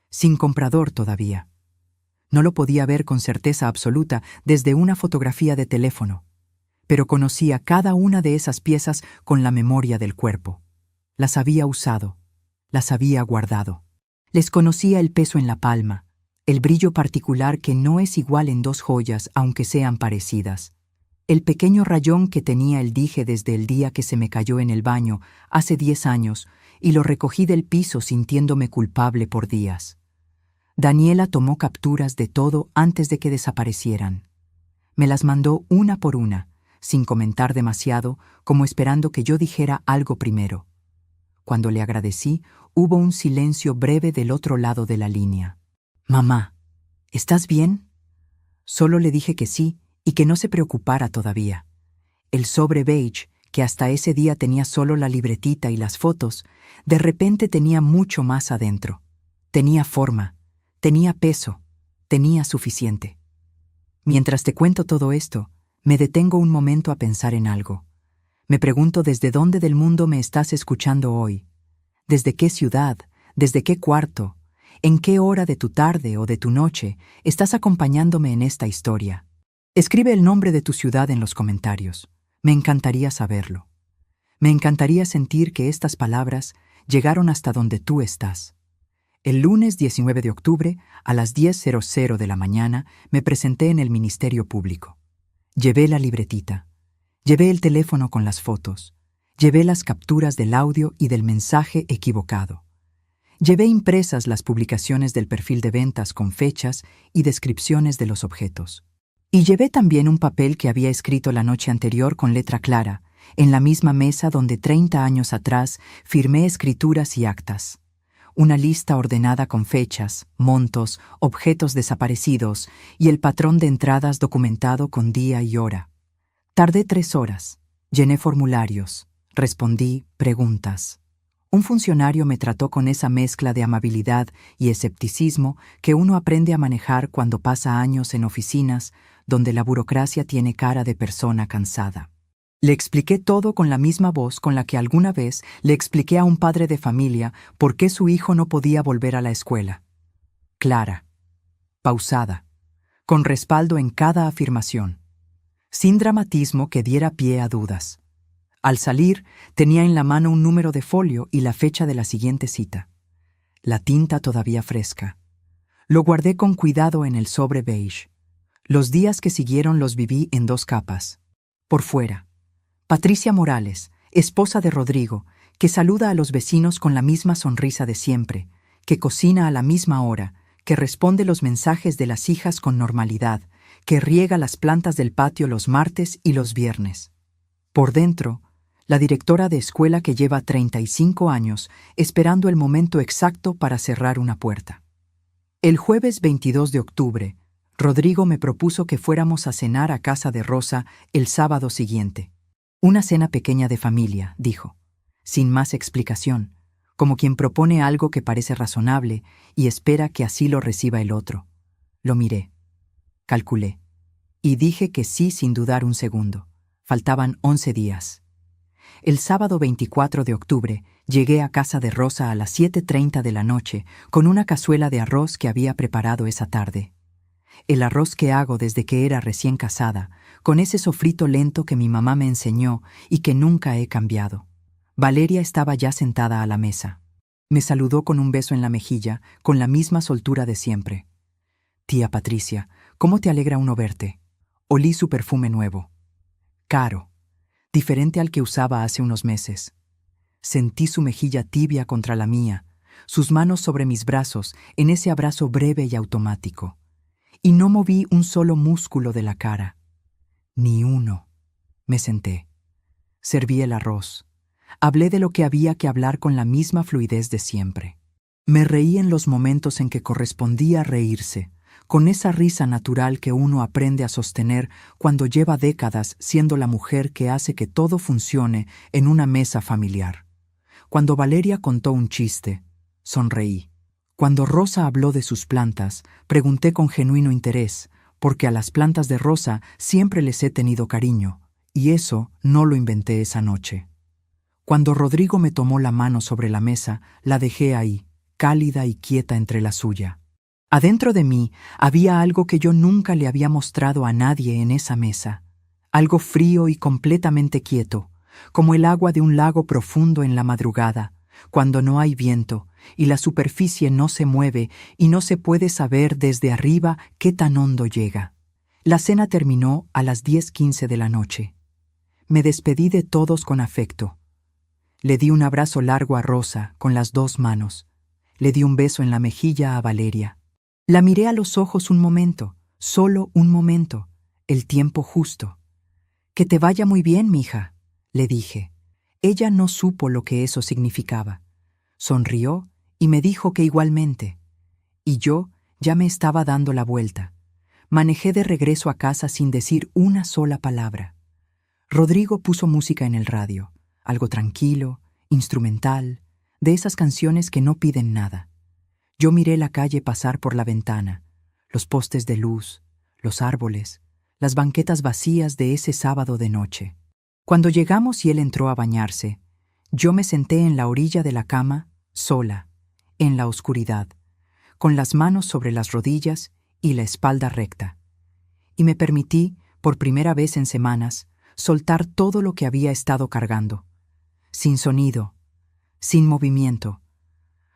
Sin comprador todavía. No lo podía ver con certeza absoluta desde una fotografía de teléfono, pero conocía cada una de esas piezas con la memoria del cuerpo. Las había usado, las había guardado. Les conocía el peso en la palma, el brillo particular que no es igual en 2 joyas aunque sean parecidas. El pequeño rayón que tenía el dije desde el día que se me cayó en el baño hace 10 años y lo recogí del piso sintiéndome culpable por días. Daniela tomó capturas de todo antes de que desaparecieran. Me las mandó una por una, sin comentar demasiado, como esperando que yo dijera algo primero. Cuando le agradecí, hubo un silencio breve del otro lado de la línea. «Mamá, ¿estás bien?» Solo le dije que sí y que no se preocupara todavía. El sobre beige, que hasta ese día tenía solo la libretita y las fotos, de repente tenía mucho más adentro. Tenía forma, tenía peso, tenía suficiente. Mientras te cuento todo esto, me detengo un momento a pensar en algo. Me pregunto desde dónde del mundo me estás escuchando hoy. ¿Desde qué ciudad? ¿Desde qué cuarto? ¿En qué hora de tu tarde o de tu noche estás acompañándome en esta historia? Escribe el nombre de tu ciudad en los comentarios. Me encantaría saberlo. Me encantaría sentir que estas palabras llegaron hasta donde tú estás. El lunes 19 de octubre, a las 10:00 de la mañana, me presenté en el Ministerio Público. Llevé la libretita. Llevé el teléfono con las fotos. Llevé las capturas del audio y del mensaje equivocado. Llevé impresas las publicaciones del perfil de ventas con fechas y descripciones de los objetos. Y llevé también un papel que había escrito la noche anterior con letra clara, en la misma mesa donde 30 años atrás firmé escrituras y actas. Una lista ordenada con fechas, montos, objetos desaparecidos y el patrón de entradas documentado con día y hora. Tardé 3 horas. Llené formularios. Respondí preguntas. Un funcionario me trató con esa mezcla de amabilidad y escepticismo que uno aprende a manejar cuando pasa años en oficinas donde la burocracia tiene cara de persona cansada. Le expliqué todo con la misma voz con la que alguna vez le expliqué a un padre de familia por qué su hijo no podía volver a la escuela. Clara, pausada, con respaldo en cada afirmación, sin dramatismo que diera pie a dudas. Al salir, tenía en la mano un número de folio y la fecha de la siguiente cita. La tinta todavía fresca. Lo guardé con cuidado en el sobre beige. Los días que siguieron los viví en 2 capas. Por fuera, Patricia Morales, esposa de Rodrigo, que saluda a los vecinos con la misma sonrisa de siempre, que cocina a la misma hora, que responde los mensajes de las hijas con normalidad, que riega las plantas del patio los martes y los viernes. Por dentro, la directora de escuela que lleva 35 años esperando el momento exacto para cerrar una puerta. El jueves 22 de octubre, Rodrigo me propuso que fuéramos a cenar a casa de Rosa el sábado siguiente. Una cena pequeña de familia, dijo, sin más explicación, como quien propone algo que parece razonable y espera que así lo reciba el otro. Lo miré, calculé, y dije que sí sin dudar un segundo. Faltaban 11 días. El sábado 24 de octubre llegué a casa de Rosa a las 7:30 de la noche con una cazuela de arroz que había preparado esa tarde. El arroz que hago desde que era recién casada, con ese sofrito lento que mi mamá me enseñó y que nunca he cambiado. Valeria estaba ya sentada a la mesa. Me saludó con un beso en la mejilla, con la misma soltura de siempre. Tía Patricia, ¿cómo te alegra uno verte? Olí su perfume nuevo. Caro, diferente al que usaba hace unos meses. Sentí su mejilla tibia contra la mía, sus manos sobre mis brazos en ese abrazo breve y automático. Y no moví un solo músculo de la cara. Ni uno. Me senté. Serví el arroz. Hablé de lo que había que hablar con la misma fluidez de siempre. Me reí en los momentos en que correspondía reírse, con esa risa natural que uno aprende a sostener cuando lleva décadas siendo la mujer que hace que todo funcione en una mesa familiar. Cuando Valeria contó un chiste, sonreí. Cuando Rosa habló de sus plantas, pregunté con genuino interés, porque a las plantas de Rosa siempre les he tenido cariño, y eso no lo inventé esa noche. Cuando Rodrigo me tomó la mano sobre la mesa, la dejé ahí, cálida y quieta entre la suya. Adentro de mí había algo que yo nunca le había mostrado a nadie en esa mesa, algo frío y completamente quieto, como el agua de un lago profundo en la madrugada, cuando no hay viento y la superficie no se mueve y no se puede saber desde arriba qué tan hondo llega. La cena terminó a las 10:15 de la noche. Me despedí de todos con afecto. Le di un abrazo largo a Rosa con las 2 manos. Le di un beso en la mejilla a Valeria. La miré a los ojos un momento, solo un momento, el tiempo justo. «Que te vaya muy bien, mija», le dije. Ella no supo lo que eso significaba. Sonrió y me dijo que igualmente. Y yo ya me estaba dando la vuelta. Manejé de regreso a casa sin decir una sola palabra. Rodrigo puso música en el radio, algo tranquilo, instrumental, de esas canciones que no piden nada. Yo miré la calle pasar por la ventana, los postes de luz, los árboles, las banquetas vacías de ese sábado de noche. Cuando llegamos y él entró a bañarse, yo me senté en la orilla de la cama, sola, en la oscuridad, con las manos sobre las rodillas y la espalda recta. Y me permití, por primera vez en semanas, soltar todo lo que había estado cargando. Sin sonido, sin movimiento,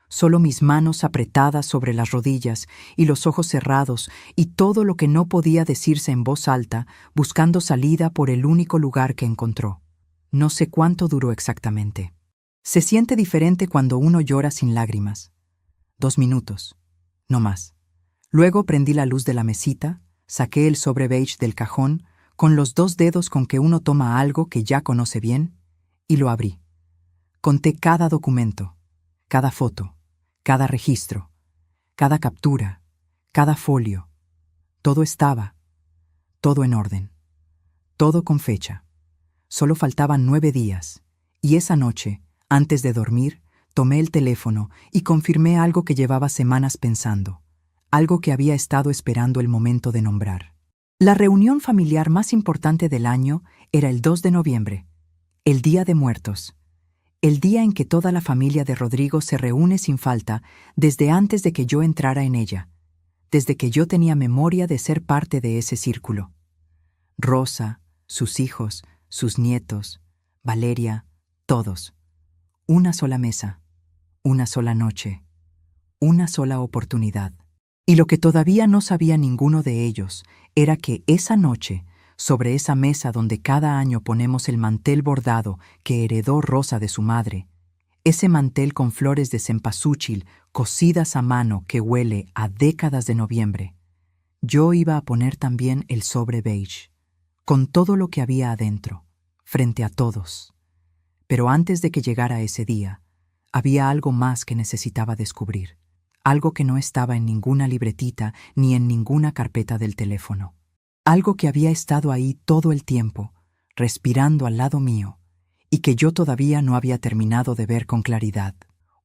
solo mis manos apretadas sobre las rodillas y los ojos cerrados y todo lo que no podía decirse en voz alta, buscando salida por el único lugar que encontró. No sé cuánto duró exactamente. Se siente diferente cuando uno llora sin lágrimas. 2 minutos, no más. Luego prendí la luz de la mesita, saqué el sobre beige del cajón, con los 2 dedos con que uno toma algo que ya conoce bien, y lo abrí. Conté cada documento, cada foto, cada registro, cada captura, cada folio. Todo estaba, todo en orden, todo con fecha. Solo faltaban 9 días, y esa noche, antes de dormir, Tomé el teléfono y confirmé algo que llevaba semanas pensando, algo que había estado esperando el momento de nombrar. La reunión familiar más importante del año era el 2 de noviembre, el Día de Muertos, el día en que toda la familia de Rodrigo se reúne sin falta desde antes de que yo entrara en ella, desde que yo tenía memoria de ser parte de ese círculo. Rosa, sus hijos, sus nietos, Valeria, todos. Una sola mesa, una sola noche, una sola oportunidad. Y lo que todavía no sabía ninguno de ellos era que esa noche, sobre esa mesa donde cada año ponemos el mantel bordado que heredó Rosa de su madre, ese mantel con flores de cempasúchil cosidas a mano que huele a décadas de noviembre, yo iba a poner también el sobre beige, con todo lo que había adentro, frente a todos. Pero antes de que llegara ese día, había algo más que necesitaba descubrir, algo que no estaba en ninguna libretita ni en ninguna carpeta del teléfono, algo que había estado ahí todo el tiempo, respirando al lado mío, y que yo todavía no había terminado de ver con claridad,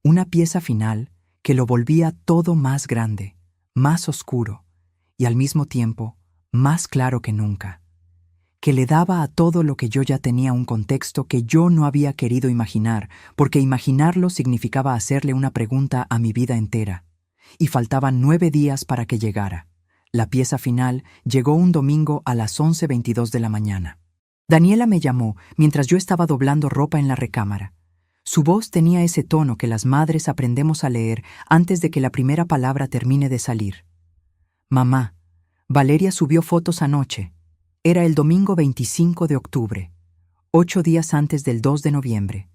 una pieza final que lo volvía todo más grande, más oscuro, y al mismo tiempo más claro que nunca, que le daba a todo lo que yo ya tenía un contexto que yo no había querido imaginar, porque imaginarlo significaba hacerle una pregunta a mi vida entera. Y faltaban 9 días para que llegara. La pieza final llegó un domingo a las 11:22 de la mañana. Daniela me llamó mientras yo estaba doblando ropa en la recámara. Su voz tenía ese tono que las madres aprendemos a leer antes de que la primera palabra termine de salir. Mamá, Valeria subió fotos anoche. Era el domingo 25 de octubre, 8 días antes del 2 de noviembre.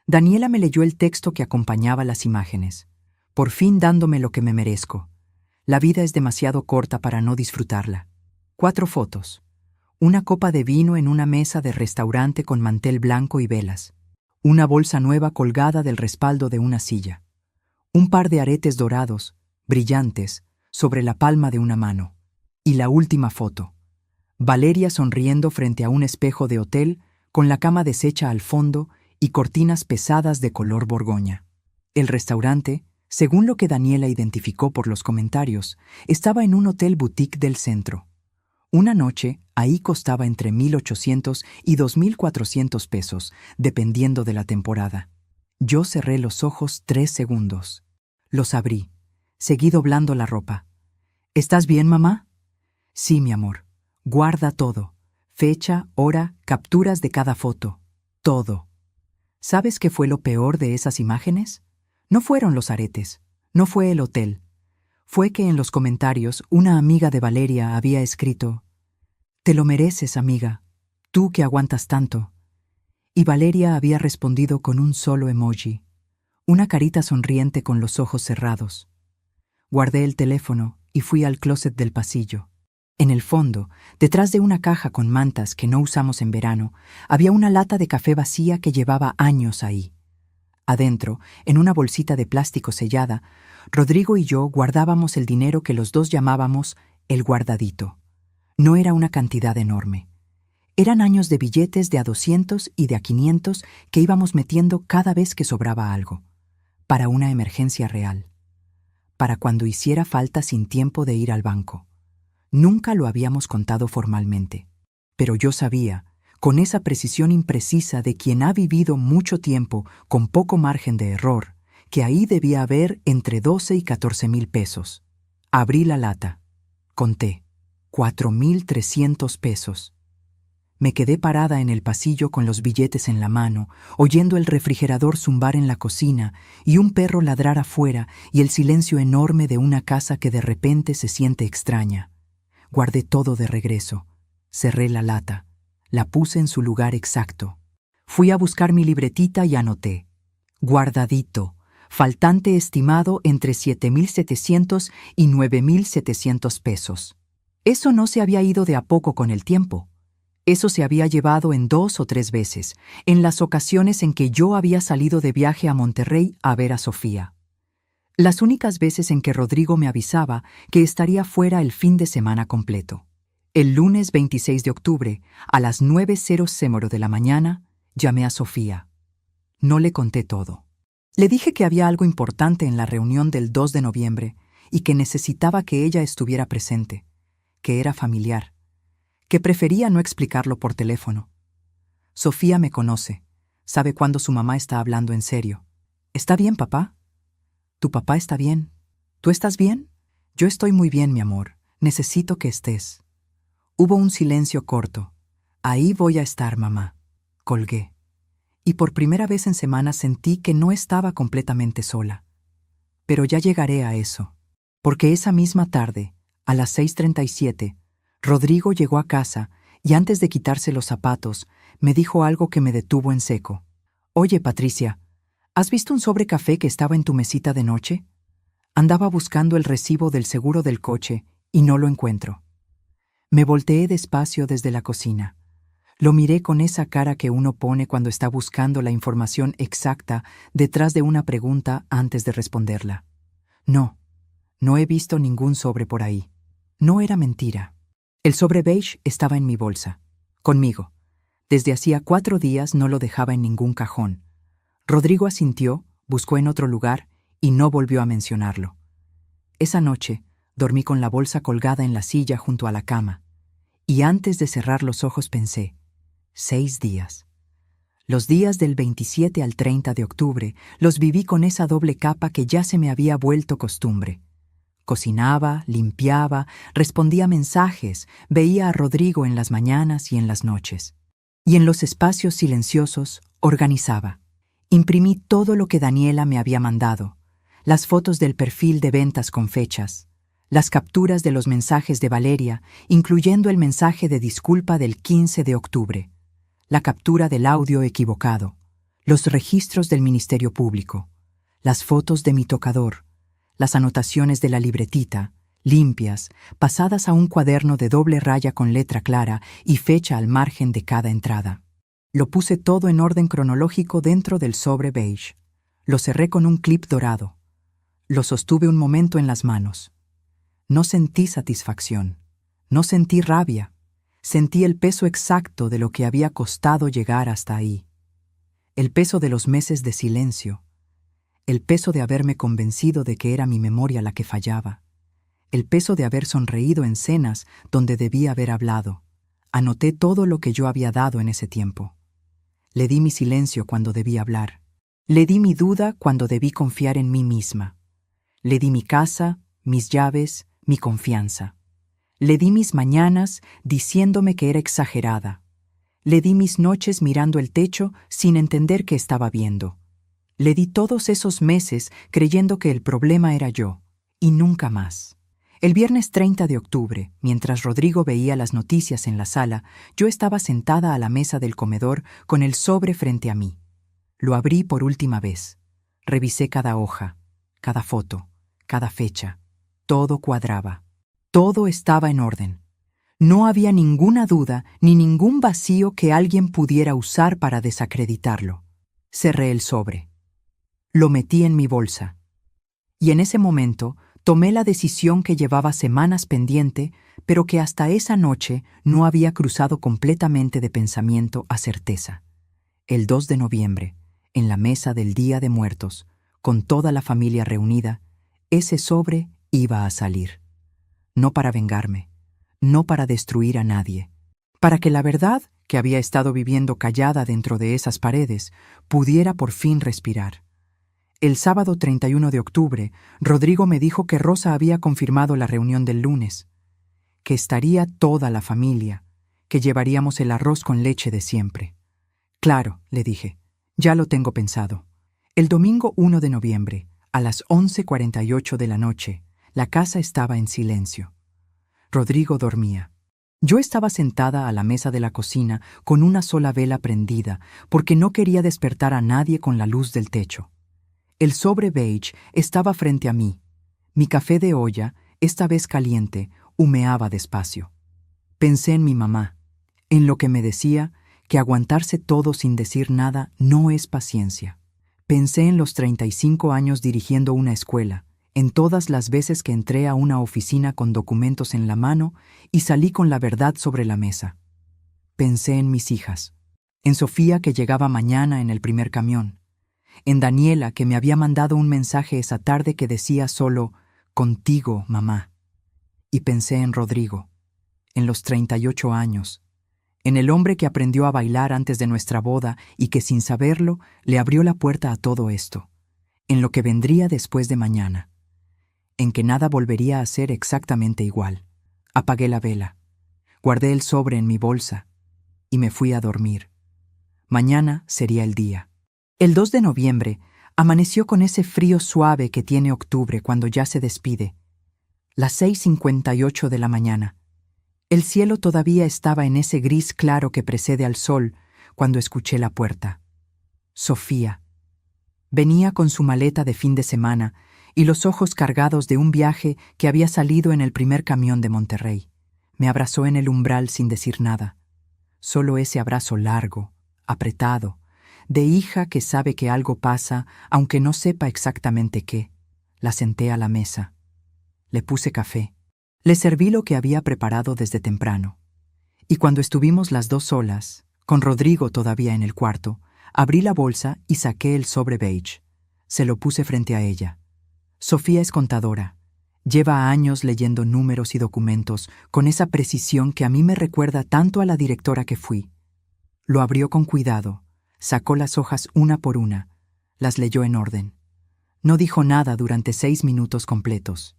Daniela me leyó el texto que acompañaba las imágenes, por fin dándome lo que me merezco. La vida es demasiado corta para no disfrutarla. 4 fotos. Una copa de vino en una mesa de restaurante con mantel blanco y velas. Una bolsa nueva colgada del respaldo de una silla. Un par de aretes dorados, brillantes, sobre la palma de una mano. Y la última foto. Valeria sonriendo frente a un espejo de hotel, con la cama deshecha al fondo y cortinas pesadas de color borgoña. El restaurante, según lo que Daniela identificó por los comentarios, estaba en un hotel boutique del centro. Una noche ahí costaba entre 1,800 y 2,400 pesos, dependiendo de la temporada. Yo cerré los ojos 3 segundos. Los abrí. Seguí doblando la ropa. ¿Estás bien, mamá? Sí, mi amor. Guarda todo. Fecha, hora, capturas de cada foto. Todo. ¿Sabes qué fue lo peor de esas imágenes? No fueron los aretes. No fue el hotel. Fue que en los comentarios una amiga de Valeria había escrito: «Te lo mereces, amiga. Tú que aguantas tanto». Y Valeria había respondido con un solo emoji. Una carita sonriente con los ojos cerrados. Guardé el teléfono y fui al closet del pasillo. En el fondo, detrás de una caja con mantas que no usamos en verano, había una lata de café vacía que llevaba años ahí. Adentro, en una bolsita de plástico sellada, Rodrigo y yo guardábamos el dinero que los dos llamábamos el guardadito. No era una cantidad enorme. Eran años de billetes de a 200 y de a 500 que íbamos metiendo cada vez que sobraba algo, para una emergencia real, para cuando hiciera falta sin tiempo de ir al banco. Nunca lo habíamos contado formalmente, pero yo sabía, con esa precisión imprecisa de quien ha vivido mucho tiempo con poco margen de error, que ahí debía haber entre 12 y 14,000 pesos. Abrí la lata. Conté. 4,300 pesos. Me quedé parada en el pasillo con los billetes en la mano, oyendo el refrigerador zumbar en la cocina y un perro ladrar afuera y el silencio enorme de una casa que de repente se siente extraña. Guardé todo de regreso. Cerré la lata. La puse en su lugar exacto. Fui a buscar mi libretita y anoté. Guardadito. Faltante estimado entre 7,700 y 9,700 pesos. Eso no se había ido de a poco con el tiempo. Eso se había llevado en 2 o 3 veces, en las ocasiones en que yo había salido de viaje a Monterrey a ver a Sofía. Las únicas veces en que Rodrigo me avisaba que estaría fuera el fin de semana completo. El lunes 26 de octubre, a las 9:00 de la mañana, llamé a Sofía. No le conté todo. Le dije que había algo importante en la reunión del 2 de noviembre y que necesitaba que ella estuviera presente, que era familiar, que prefería no explicarlo por teléfono. Sofía me conoce, sabe cuándo su mamá está hablando en serio. ¿Está bien, papá? ¿Tu papá está bien? ¿Tú estás bien? Yo estoy muy bien, mi amor. Necesito que estés. Hubo un silencio corto. Ahí voy a estar, mamá. Colgué. Y por primera vez en semanas sentí que no estaba completamente sola. Pero ya llegaré a eso. Porque esa misma tarde, a las 6:37, Rodrigo llegó a casa y antes de quitarse los zapatos, me dijo algo que me detuvo en seco. Oye, Patricia, ¿has visto un sobre café que estaba en tu mesita de noche? Andaba buscando el recibo del seguro del coche y no lo encuentro. Me volteé despacio desde la cocina. Lo miré con esa cara que uno pone cuando está buscando la información exacta detrás de una pregunta antes de responderla. No he visto ningún sobre por ahí. No era mentira. El sobre beige estaba en mi bolsa, conmigo. Desde hacía 4 días no lo dejaba en ningún cajón. Rodrigo asintió, buscó en otro lugar y no volvió a mencionarlo. Esa noche dormí con la bolsa colgada en la silla junto a la cama, y antes de cerrar los ojos pensé, 6 días. Los días del 27 al 30 de octubre los viví con esa doble capa que ya se me había vuelto costumbre. Cocinaba, limpiaba, respondía mensajes, veía a Rodrigo en las mañanas y en las noches. Y en los espacios silenciosos organizaba. Imprimí todo lo que Daniela me había mandado, las fotos del perfil de ventas con fechas, las capturas de los mensajes de Valeria, incluyendo el mensaje de disculpa del 15 de octubre, la captura del audio equivocado, los registros del Ministerio Público, las fotos de mi tocador, las anotaciones de la libretita, limpias, pasadas a un cuaderno de doble raya con letra clara y fecha al margen de cada entrada. Lo puse todo en orden cronológico dentro del sobre beige. Lo cerré con un clip dorado. Lo sostuve un momento en las manos. No sentí satisfacción. No sentí rabia. Sentí el peso exacto de lo que había costado llegar hasta ahí. El peso de los meses de silencio. El peso de haberme convencido de que era mi memoria la que fallaba. El peso de haber sonreído en cenas donde debía haber hablado. Anoté todo lo que yo había dado en ese tiempo. Le di mi silencio cuando debí hablar. Le di mi duda cuando debí confiar en mí misma. Le di mi casa, mis llaves, mi confianza. Le di mis mañanas diciéndome que era exagerada. Le di mis noches mirando el techo sin entender qué estaba viendo. Le di todos esos meses creyendo que el problema era yo, y nunca más. El viernes 30 de octubre, mientras Rodrigo veía las noticias en la sala, yo estaba sentada a la mesa del comedor con el sobre frente a mí. Lo abrí por última vez. Revisé cada hoja, cada foto, cada fecha. Todo cuadraba. Todo estaba en orden. No había ninguna duda ni ningún vacío que alguien pudiera usar para desacreditarlo. Cerré el sobre. Lo metí en mi bolsa. Y en ese momento tomé la decisión que llevaba semanas pendiente, pero que hasta esa noche no había cruzado completamente de pensamiento a certeza. El 2 de noviembre, en la mesa del Día de Muertos, con toda la familia reunida, ese sobre iba a salir. No para vengarme, no para destruir a nadie, para que la verdad, que había estado viviendo callada dentro de esas paredes, pudiera por fin respirar. El sábado 31 de octubre, Rodrigo me dijo que Rosa había confirmado la reunión del lunes, que estaría toda la familia, que llevaríamos el arroz con leche de siempre. Claro, le dije, ya lo tengo pensado. El domingo 1 de noviembre, a las 11:48 de la noche, la casa estaba en silencio. Rodrigo dormía. Yo estaba sentada a la mesa de la cocina con una sola vela prendida porque no quería despertar a nadie con la luz del techo. El sobre beige estaba frente a mí. Mi café de olla, esta vez caliente, humeaba despacio. Pensé en mi mamá, en lo que me decía que aguantarse todo sin decir nada no es paciencia. Pensé en los 35 años dirigiendo una escuela, en todas las veces que entré a una oficina con documentos en la mano y salí con la verdad sobre la mesa. Pensé en mis hijas, en Sofía que llegaba mañana en el primer camión, en Daniela, que me había mandado un mensaje esa tarde que decía solo «Contigo, mamá». Y pensé en Rodrigo, en los 38 años, en el hombre que aprendió a bailar antes de nuestra boda y que sin saberlo le abrió la puerta a todo esto, en lo que vendría después de mañana, en que nada volvería a ser exactamente igual. Apagué la vela, guardé el sobre en mi bolsa y me fui a dormir. Mañana sería el día. El 2 de noviembre amaneció con ese frío suave que tiene octubre cuando ya se despide. Las 6:58 de la mañana. El cielo todavía estaba en ese gris claro que precede al sol cuando escuché la puerta. Sofía. Venía con su maleta de fin de semana y los ojos cargados de un viaje que había salido en el primer camión de Monterrey. Me abrazó en el umbral sin decir nada. Solo ese abrazo largo, apretado, de hija que sabe que algo pasa, aunque no sepa exactamente qué. La senté a la mesa. Le puse café. Le serví lo que había preparado desde temprano. Y cuando estuvimos las dos solas, con Rodrigo todavía en el cuarto, abrí la bolsa y saqué el sobre beige. Se lo puse frente a ella. Sofía es contadora. Lleva años leyendo números y documentos con esa precisión que a mí me recuerda tanto a la directora que fui. Lo abrió con cuidado, sacó las hojas una por una, las leyó en orden. No dijo nada durante 6 minutos completos.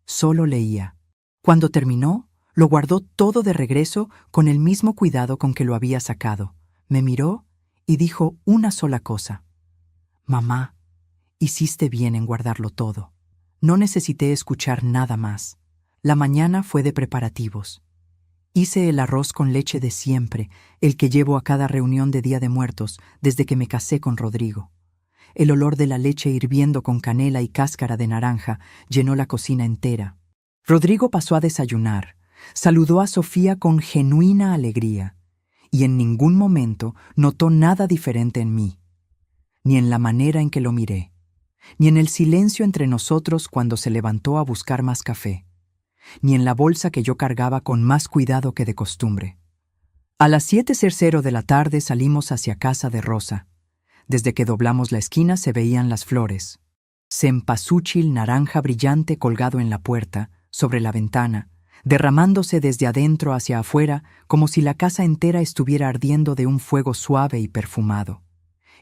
Solo leía. Cuando terminó, lo guardó todo de regreso con el mismo cuidado con que lo había sacado. Me miró y dijo una sola cosa. «Mamá, hiciste bien en guardarlo todo». No necesité escuchar nada más. La mañana fue de preparativos. Hice el arroz con leche de siempre, el que llevo a cada reunión de Día de Muertos desde que me casé con Rodrigo. El olor de la leche hirviendo con canela y cáscara de naranja llenó la cocina entera. Rodrigo pasó a desayunar, saludó a Sofía con genuina alegría, y en ningún momento notó nada diferente en mí, ni en la manera en que lo miré, ni en el silencio entre nosotros cuando se levantó a buscar más café, ni en la bolsa que yo cargaba con más cuidado que de costumbre. A las 7:00 de la tarde salimos hacia casa de Rosa. Desde que doblamos la esquina se veían las flores. Cempasúchil naranja brillante colgado en la puerta, sobre la ventana, derramándose desde adentro hacia afuera como si la casa entera estuviera ardiendo de un fuego suave y perfumado.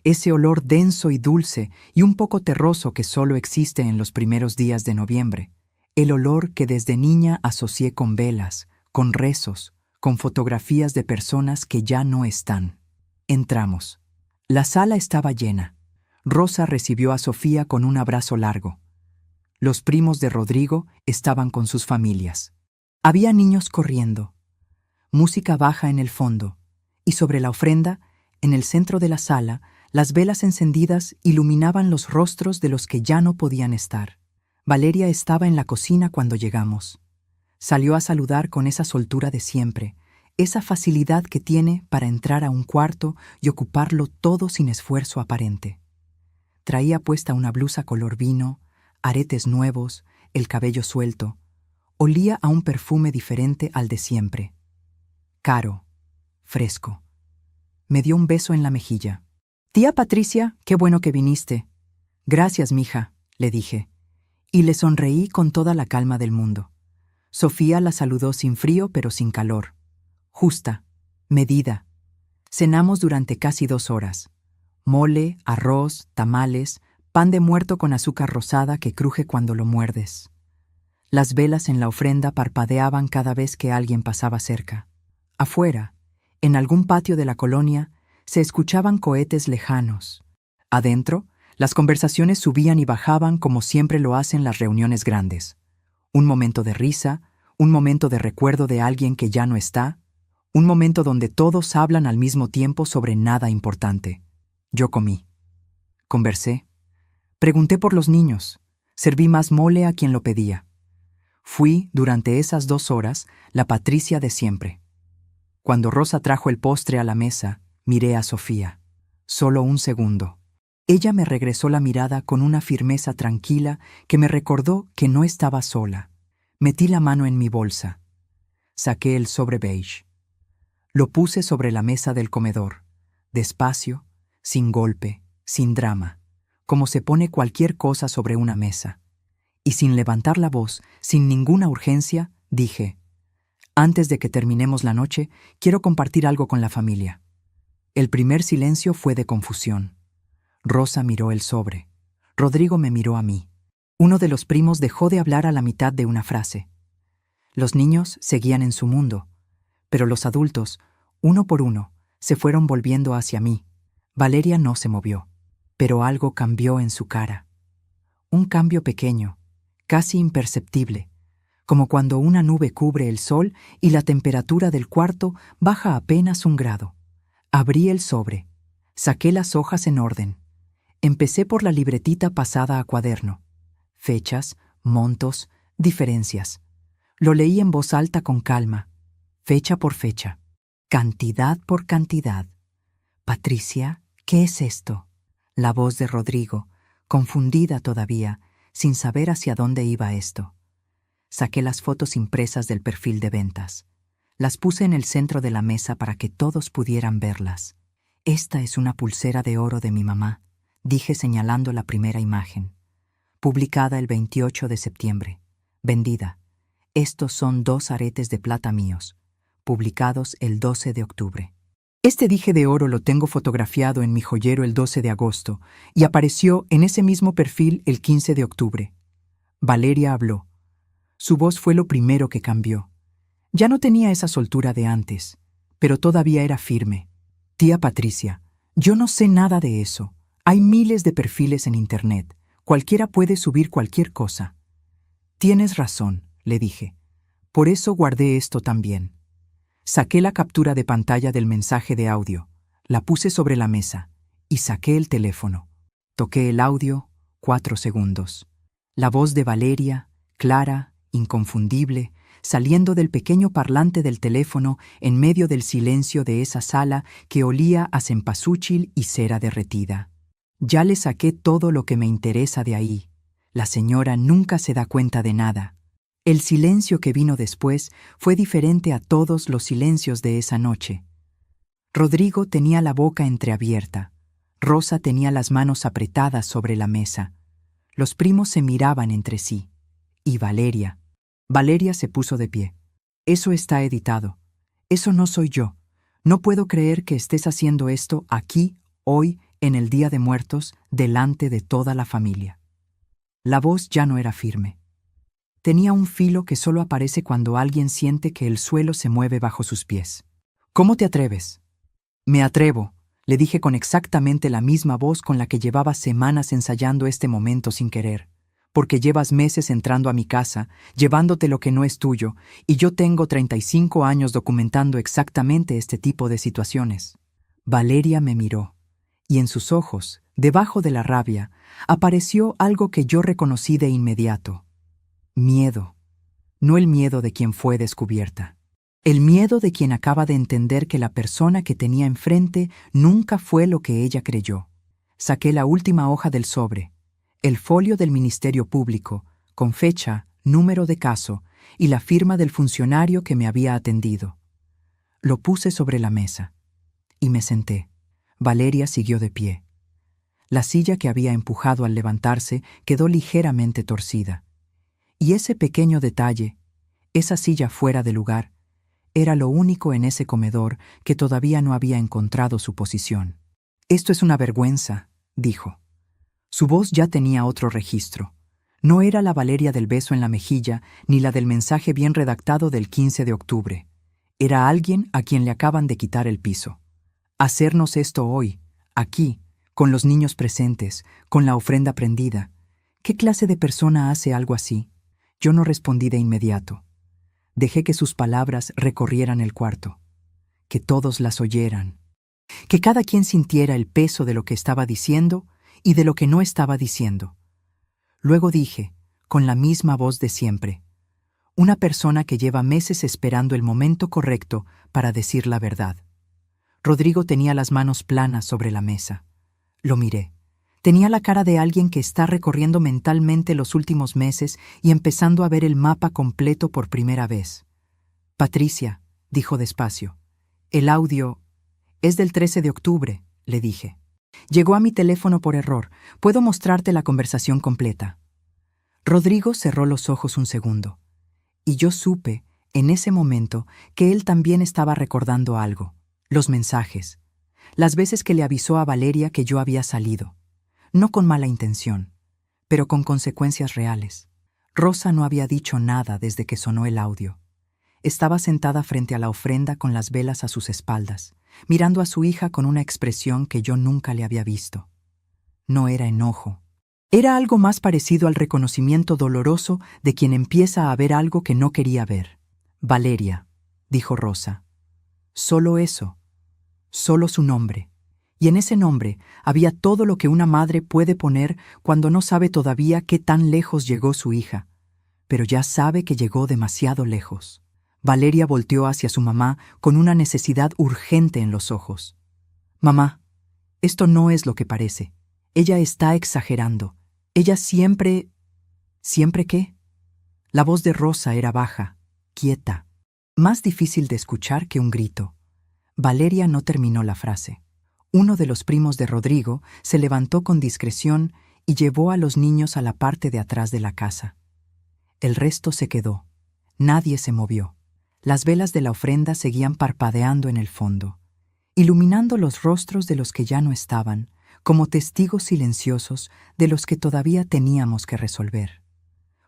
Ese olor denso y dulce y un poco terroso que solo existe en los primeros días de noviembre. El olor que desde niña asocié con velas, con rezos, con fotografías de personas que ya no están. Entramos. La sala estaba llena. Rosa recibió a Sofía con un abrazo largo. Los primos de Rodrigo estaban con sus familias. Había niños corriendo. Música baja en el fondo. Y sobre la ofrenda, en el centro de la sala, las velas encendidas iluminaban los rostros de los que ya no podían estar. Valeria estaba en la cocina cuando llegamos. Salió a saludar con esa soltura de siempre, esa facilidad que tiene para entrar a un cuarto y ocuparlo todo sin esfuerzo aparente. Traía puesta una blusa color vino, aretes nuevos, el cabello suelto. Olía a un perfume diferente al de siempre. Caro, fresco. Me dio un beso en la mejilla. «Tía Patricia, qué bueno que viniste». «Gracias, mija», le dije, y le sonreí con toda la calma del mundo. Sofía la saludó sin frío pero sin calor. Justa, medida. Cenamos durante casi 2 horas. Mole, arroz, tamales, pan de muerto con azúcar rosada que cruje cuando lo muerdes. Las velas en la ofrenda parpadeaban cada vez que alguien pasaba cerca. Afuera, en algún patio de la colonia, se escuchaban cohetes lejanos. Adentro, las conversaciones subían y bajaban como siempre lo hacen las reuniones grandes. Un momento de risa, un momento de recuerdo de alguien que ya no está, un momento donde todos hablan al mismo tiempo sobre nada importante. Yo comí. Conversé. Pregunté por los niños. Serví más mole a quien lo pedía. Fui, durante esas 2 horas, la Patricia de siempre. Cuando Rosa trajo el postre a la mesa, miré a Sofía. Solo un segundo. Ella me regresó la mirada con una firmeza tranquila que me recordó que no estaba sola. Metí la mano en mi bolsa. Saqué el sobre beige. Lo puse sobre la mesa del comedor, despacio, sin golpe, sin drama. como se pone cualquier cosa sobre una mesa. Y sin levantar la voz, sin ninguna urgencia, dije: «Antes de que terminemos la noche, quiero compartir algo con la familia». El primer silencio fue de confusión. Rosa miró el sobre. Rodrigo me miró a mí. Uno de los primos dejó de hablar a la mitad de una frase. Los niños seguían en su mundo, pero los adultos, uno por uno, se fueron volviendo hacia mí. Valeria no se movió, pero algo cambió en su cara. Un cambio pequeño, casi imperceptible, como cuando una nube cubre el sol y la temperatura del cuarto baja apenas 1 grado. Abrí el sobre, saqué las hojas en orden. Empecé por la libretita pasada a cuaderno. Fechas, montos, diferencias. Lo leí en voz alta con calma, fecha por fecha, cantidad por cantidad. «Patricia, ¿qué es esto?». La voz de Rodrigo, confundida todavía, sin saber hacia dónde iba esto. Saqué las fotos impresas del perfil de ventas. Las puse en el centro de la mesa para que todos pudieran verlas. «Esta es una pulsera de oro de mi mamá», dije señalando la primera imagen. «Publicada el 28 de septiembre. Vendida. Estos son 2 aretes de plata míos, publicados el 12 de octubre. Este dije de oro lo tengo fotografiado en mi joyero el 12 de agosto y apareció en ese mismo perfil el 15 de octubre. Valeria habló. Su voz fue lo primero que cambió. Ya no tenía esa soltura de antes, pero todavía era firme. «Tía Patricia, yo no sé nada de eso. Hay miles de perfiles en Internet. Cualquiera puede subir cualquier cosa». «Tienes razón», le dije. «Por eso guardé esto también». Saqué la captura de pantalla del mensaje de audio, la puse sobre la mesa y saqué el teléfono. Toqué el audio, 4 segundos. La voz de Valeria, clara, inconfundible, saliendo del pequeño parlante del teléfono en medio del silencio de esa sala que olía a cempasúchil y cera derretida. «Ya le saqué todo lo que me interesa de ahí. La señora nunca se da cuenta de nada». El silencio que vino después fue diferente a todos los silencios de esa noche. Rodrigo tenía la boca entreabierta. Rosa tenía las manos apretadas sobre la mesa. Los primos se miraban entre sí. Y Valeria. Valeria se puso de pie. «Eso está editado. Eso no soy yo. No puedo creer que estés haciendo esto aquí, hoy, en el Día de Muertos, delante de toda la familia». La voz ya no era firme. Tenía un filo que solo aparece cuando alguien siente que el suelo se mueve bajo sus pies. «¿Cómo te atreves?». «Me atrevo», le dije con exactamente la misma voz con la que llevaba semanas ensayando este momento sin querer. «Porque llevas meses entrando a mi casa, llevándote lo que no es tuyo, y yo tengo 35 años documentando exactamente este tipo de situaciones». Valeria me miró, y en sus ojos, debajo de la rabia, apareció algo que yo reconocí de inmediato. Miedo. No el miedo de quien fue descubierta. El miedo de quien acaba de entender que la persona que tenía enfrente nunca fue lo que ella creyó. Saqué la última hoja del sobre, el folio del Ministerio Público, con fecha, número de caso y la firma del funcionario que me había atendido. Lo puse sobre la mesa y me senté. Valeria siguió de pie. La silla que había empujado al levantarse quedó ligeramente torcida. Y ese pequeño detalle, esa silla fuera de lugar, era lo único en ese comedor que todavía no había encontrado su posición. «Esto es una vergüenza», dijo. Su voz ya tenía otro registro. No era la Valeria del beso en la mejilla ni la del mensaje bien redactado del 15 de octubre. Era alguien a quien le acaban de quitar el piso. Hacernos esto hoy, aquí, con los niños presentes, con la ofrenda prendida. ¿Qué clase de persona hace algo así? Yo no respondí de inmediato. Dejé que sus palabras recorrieran el cuarto, que todos las oyeran, que cada quien sintiera el peso de lo que estaba diciendo y de lo que no estaba diciendo. Luego dije, con la misma voz de siempre, una persona que lleva meses esperando el momento correcto para decir la verdad. Rodrigo tenía las manos planas sobre la mesa. Lo miré. Tenía la cara de alguien que está recorriendo mentalmente los últimos meses y empezando a ver el mapa completo por primera vez. «Patricia», dijo despacio, «el audio es del 13 de octubre», le dije. Llegó a mi teléfono por error. Puedo mostrarte la conversación completa. Rodrigo cerró los ojos un segundo. Y yo supe, en ese momento, que él también estaba recordando algo. Los mensajes. Las veces que le avisó a Valeria que yo había salido. No con mala intención, pero con consecuencias reales. Rosa no había dicho nada desde que sonó el audio. Estaba sentada frente a la ofrenda con las velas a sus espaldas, mirando a su hija con una expresión que yo nunca le había visto. No era enojo. Era algo más parecido al reconocimiento doloroso de quien empieza a ver algo que no quería ver. Valeria, dijo Rosa. Solo eso. Solo su nombre. Y en ese nombre había todo lo que una madre puede poner cuando no sabe todavía qué tan lejos llegó su hija, pero ya sabe que llegó demasiado lejos. Valeria volteó hacia su mamá con una necesidad urgente en los ojos. Mamá, esto no es lo que parece. Ella está exagerando. Ella siempre... ¿Siempre qué? La voz de Rosa era baja, quieta, más difícil de escuchar que un grito. Valeria no terminó la frase. Uno de los primos de Rodrigo se levantó con discreción y llevó a los niños a la parte de atrás de la casa. El resto se quedó. Nadie se movió. Las velas de la ofrenda seguían parpadeando en el fondo, iluminando los rostros de los que ya no estaban, como testigos silenciosos de los que todavía teníamos que resolver.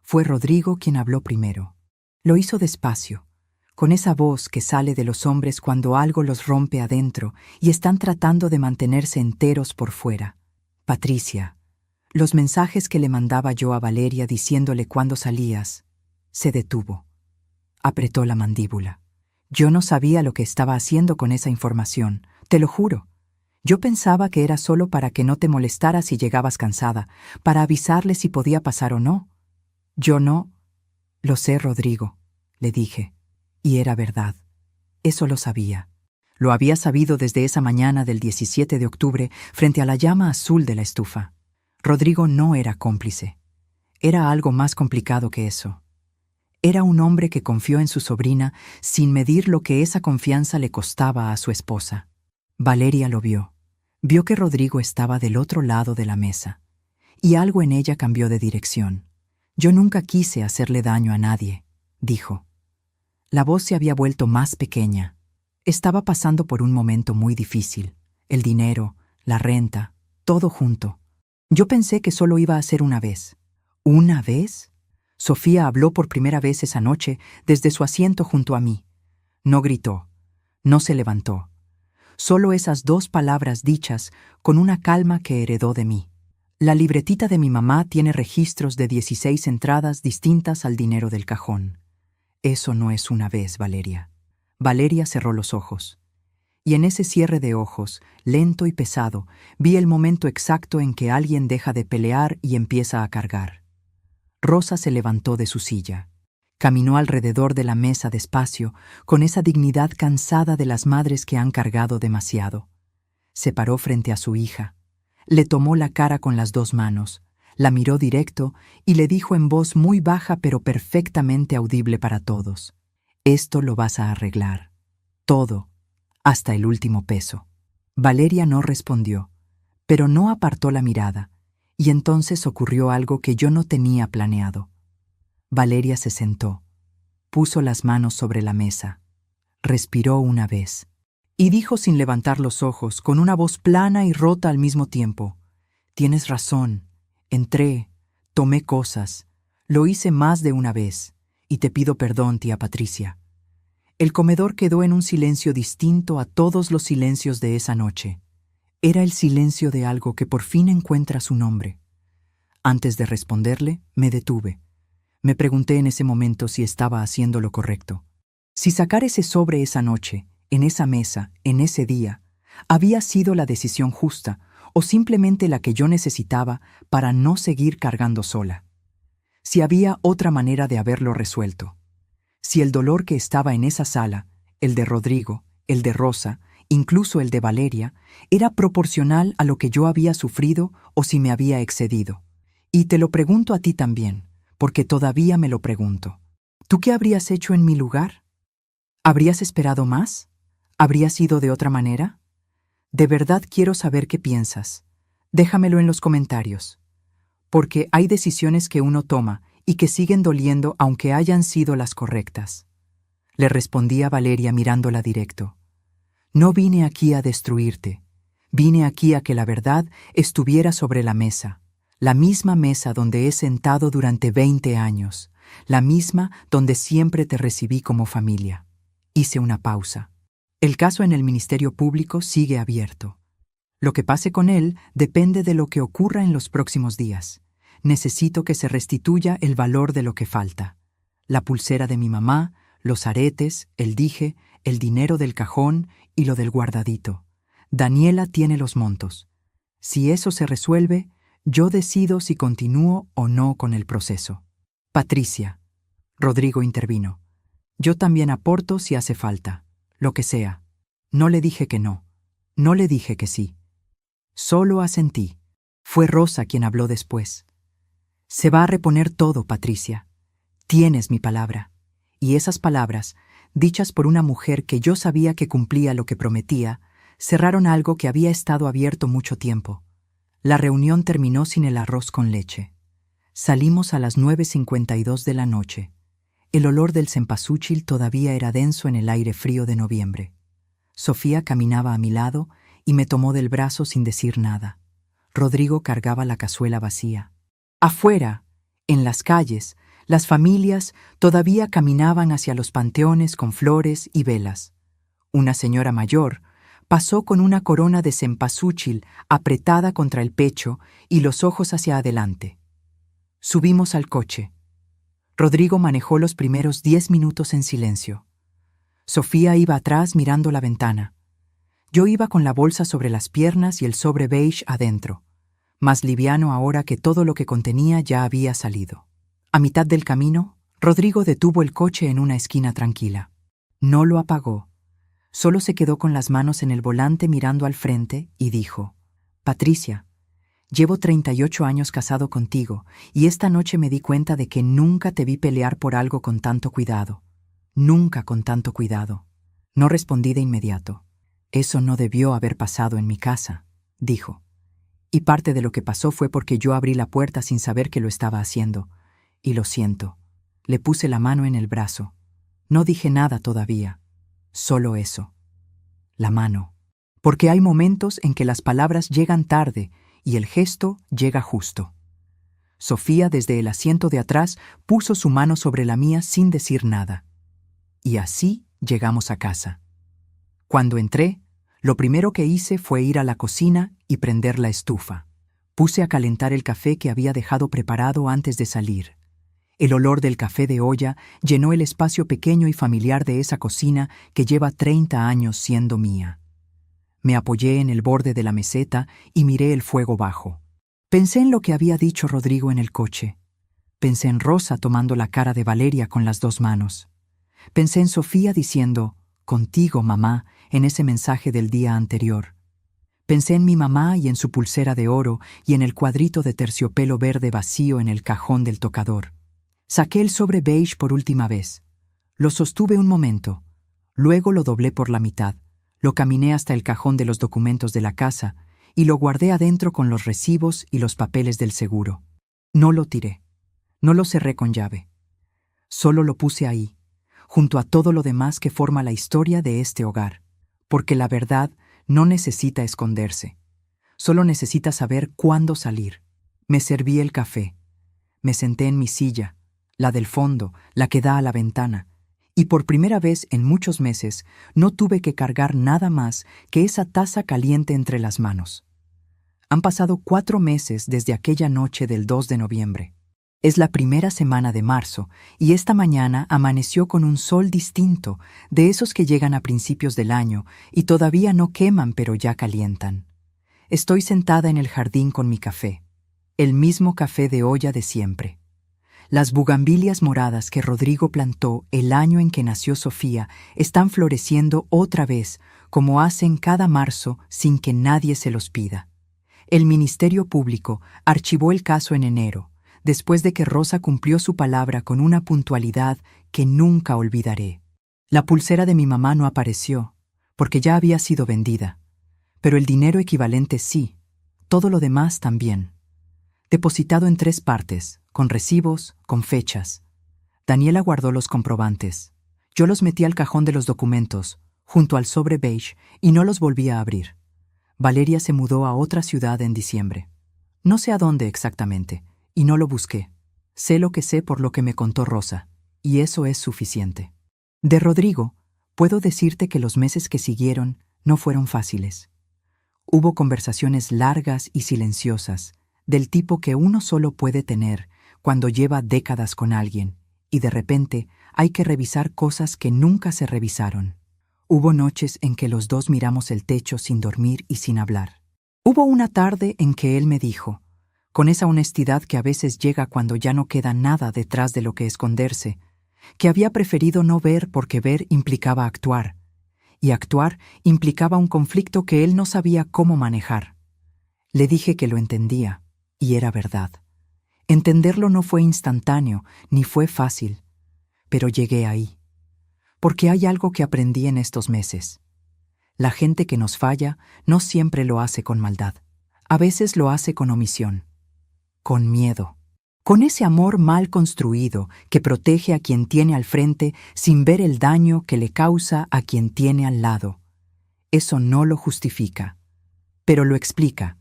Fue Rodrigo quien habló primero. Lo hizo despacio, con esa voz que sale de los hombres cuando algo los rompe adentro y están tratando de mantenerse enteros por fuera. Patricia, los mensajes que le mandaba yo a Valeria diciéndole cuándo salías, se detuvo. Apretó la mandíbula. Yo no sabía lo que estaba haciendo con esa información, te lo juro. Yo pensaba que era solo para que no te molestaras si llegabas cansada, para avisarle si podía pasar o no. Yo no... Lo sé, Rodrigo, le dije. Y era verdad. Eso lo sabía. Lo había sabido desde esa mañana del 17 de octubre frente a la llama azul de la estufa. Rodrigo no era cómplice. Era algo más complicado que eso. Era un hombre que confió en su sobrina sin medir lo que esa confianza le costaba a su esposa. Valeria lo vio. Vio que Rodrigo estaba del otro lado de la mesa. Y algo en ella cambió de dirección. Yo nunca quise hacerle daño a nadie, dijo. La voz se había vuelto más pequeña. Estaba pasando por un momento muy difícil. El dinero, la renta, todo junto. Yo pensé que solo iba a ser una vez. ¿Una vez? Sofía habló por primera vez esa noche desde su asiento junto a mí. No gritó, no se levantó. Solo esas 2 palabras dichas con una calma que heredó de mí. La libretita de mi mamá tiene registros de 16 entradas distintas al dinero del cajón. Eso no es una vez, Valeria. Valeria cerró los ojos. Y en ese cierre de ojos, lento y pesado, vi el momento exacto en que alguien deja de pelear y empieza a cargar. Rosa se levantó de su silla. Caminó alrededor de la mesa despacio, con esa dignidad cansada de las madres que han cargado demasiado. Se paró frente a su hija. Le tomó la cara con las 2 manos, la miró directo y le dijo en voz muy baja pero perfectamente audible para todos: «Esto lo vas a arreglar. Todo, hasta el último peso». Valeria no respondió, pero no apartó la mirada, y entonces ocurrió algo que yo no tenía planeado. Valeria se sentó, puso las manos sobre la mesa, respiró una vez, y dijo sin levantar los ojos, con una voz plana y rota al mismo tiempo: «Tienes razón, entré, tomé cosas, lo hice más de una vez, y te pido perdón, tía Patricia». El comedor quedó en un silencio distinto a todos los silencios de esa noche. Era el silencio de algo que por fin encuentra su nombre. Antes de responderle, me detuve. Me pregunté en ese momento si estaba haciendo lo correcto. Si sacar ese sobre esa noche, en esa mesa, en ese día, había sido la decisión justa o simplemente la que yo necesitaba para no seguir cargando sola. Si había otra manera de haberlo resuelto. Si el dolor que estaba en esa sala, el de Rodrigo, el de Rosa, incluso el de Valeria, era proporcional a lo que yo había sufrido o si me había excedido. Y te lo pregunto a ti también, porque todavía me lo pregunto. ¿Tú qué habrías hecho en mi lugar? ¿Habrías esperado más? ¿Habrías ido de otra manera? De verdad quiero saber qué piensas. Déjamelo en los comentarios. Porque hay decisiones que uno toma y que siguen doliendo aunque hayan sido las correctas. Le respondía Valeria mirándola directo. No vine aquí a destruirte. Vine aquí a que la verdad estuviera sobre la mesa. La misma mesa donde he sentado durante 20 años. La misma donde siempre te recibí como familia. Hice una pausa. El caso en el Ministerio Público sigue abierto. Lo que pase con él depende de lo que ocurra en los próximos días. Necesito que se restituya el valor de lo que falta. La pulsera de mi mamá, los aretes, el dije, el dinero del cajón y lo del guardadito. Daniela tiene los montos. Si eso se resuelve, yo decido si continúo o no con el proceso. Patricia. Rodrigo intervino. Yo también aporto si hace falta. Lo que sea. No le dije que no. No le dije que sí. Solo asentí. Fue Rosa quien habló después. Se va a reponer todo, Patricia. Tienes mi palabra. Y esas palabras, dichas por una mujer que yo sabía que cumplía lo que prometía, cerraron algo que había estado abierto mucho tiempo. La reunión terminó sin el arroz con leche. Salimos a las 9:52 de la noche. El olor del cempasúchil todavía era denso en el aire frío de noviembre. Sofía caminaba a mi lado y me tomó del brazo sin decir nada. Rodrigo cargaba la cazuela vacía. Afuera, en las calles, las familias todavía caminaban hacia los panteones con flores y velas. Una señora mayor pasó con una corona de cempasúchil apretada contra el pecho y los ojos hacia adelante. Subimos al coche. Rodrigo manejó los primeros 10 minutos en silencio. Sofía iba atrás mirando la ventana. Yo iba con la bolsa sobre las piernas y el sobre beige adentro, más liviano ahora que todo lo que contenía ya había salido. A mitad del camino, Rodrigo detuvo el coche en una esquina tranquila. No lo apagó. Solo se quedó con las manos en el volante mirando al frente y dijo: Patricia, llevo 38 años casado contigo y esta noche me di cuenta de que nunca te vi pelear por algo con tanto cuidado. Nunca con tanto cuidado. No respondí de inmediato. Eso no debió haber pasado en mi casa, dijo. Y parte de lo que pasó fue porque yo abrí la puerta sin saber que lo estaba haciendo. Y lo siento. Le puse la mano en el brazo. No dije nada todavía. Solo eso. La mano. Porque hay momentos en que las palabras llegan tarde y el gesto llega justo. Sofía, desde el asiento de atrás, puso su mano sobre la mía sin decir nada. Y así llegamos a casa. Cuando entré, lo primero que hice fue ir a la cocina y prender la estufa. Puse a calentar el café que había dejado preparado antes de salir. El olor del café de olla llenó el espacio pequeño y familiar de esa cocina que lleva 30 años siendo mía. Me apoyé en el borde de la meseta y miré el fuego bajo. Pensé en lo que había dicho Rodrigo en el coche. Pensé en Rosa tomando la cara de Valeria con las 2 manos. Pensé en Sofía diciendo, contigo, mamá, en ese mensaje del día anterior. Pensé en mi mamá y en su pulsera de oro y en el cuadrito de terciopelo verde vacío en el cajón del tocador. Saqué el sobre beige por última vez. Lo sostuve un momento. Luego lo doblé por la mitad. Lo caminé hasta el cajón de los documentos de la casa y lo guardé adentro con los recibos y los papeles del seguro. No lo tiré. No lo cerré con llave. Solo lo puse ahí, junto a todo lo demás que forma la historia de este hogar, porque la verdad no necesita esconderse. Solo necesita saber cuándo salir. Me serví el café. Me senté en mi silla, la del fondo, la que da a la ventana, y por primera vez en muchos meses no tuve que cargar nada más que esa taza caliente entre las manos. Han pasado 4 meses desde aquella noche del 2 de noviembre. Es la primera semana de marzo y esta mañana amaneció con un sol distinto, de esos que llegan a principios del año y todavía no queman pero ya calientan. Estoy sentada en el jardín con mi café, el mismo café de olla de siempre. Las bugambilias moradas que Rodrigo plantó el año en que nació Sofía están floreciendo otra vez, como hacen cada marzo sin que nadie se los pida. El Ministerio Público archivó el caso en enero, después de que Rosa cumplió su palabra con una puntualidad que nunca olvidaré. La pulsera de mi mamá no apareció, porque ya había sido vendida, Pero el dinero equivalente sí, todo lo demás también. Depositado en 3 partes, con recibos, con fechas. Daniela guardó los comprobantes. Yo los metí al cajón de los documentos, junto al sobre beige, y no los volví a abrir. Valeria se mudó a otra ciudad en diciembre. No sé a dónde exactamente, y no lo busqué. Sé lo que sé por lo que me contó Rosa, y eso es suficiente. De Rodrigo, puedo decirte que los meses que siguieron no fueron fáciles. Hubo conversaciones largas y silenciosas, del tipo que uno solo puede tener cuando lleva décadas con alguien, y de repente hay que revisar cosas que nunca se revisaron. Hubo noches en que los dos miramos el techo sin dormir y sin hablar. Hubo una tarde en que él me dijo, con esa honestidad que a veces llega cuando ya no queda nada detrás de lo que esconderse, que había preferido no ver porque ver implicaba actuar, y actuar implicaba un conflicto que él no sabía cómo manejar. Le dije que lo entendía, y era verdad. Entenderlo no fue instantáneo, ni fue fácil, pero llegué ahí. Porque hay algo que aprendí en estos meses. La gente que nos falla no siempre lo hace con maldad. A veces lo hace con omisión, con miedo, con ese amor mal construido que protege a quien tiene al frente sin ver el daño que le causa a quien tiene al lado. Eso no lo justifica, pero lo explica.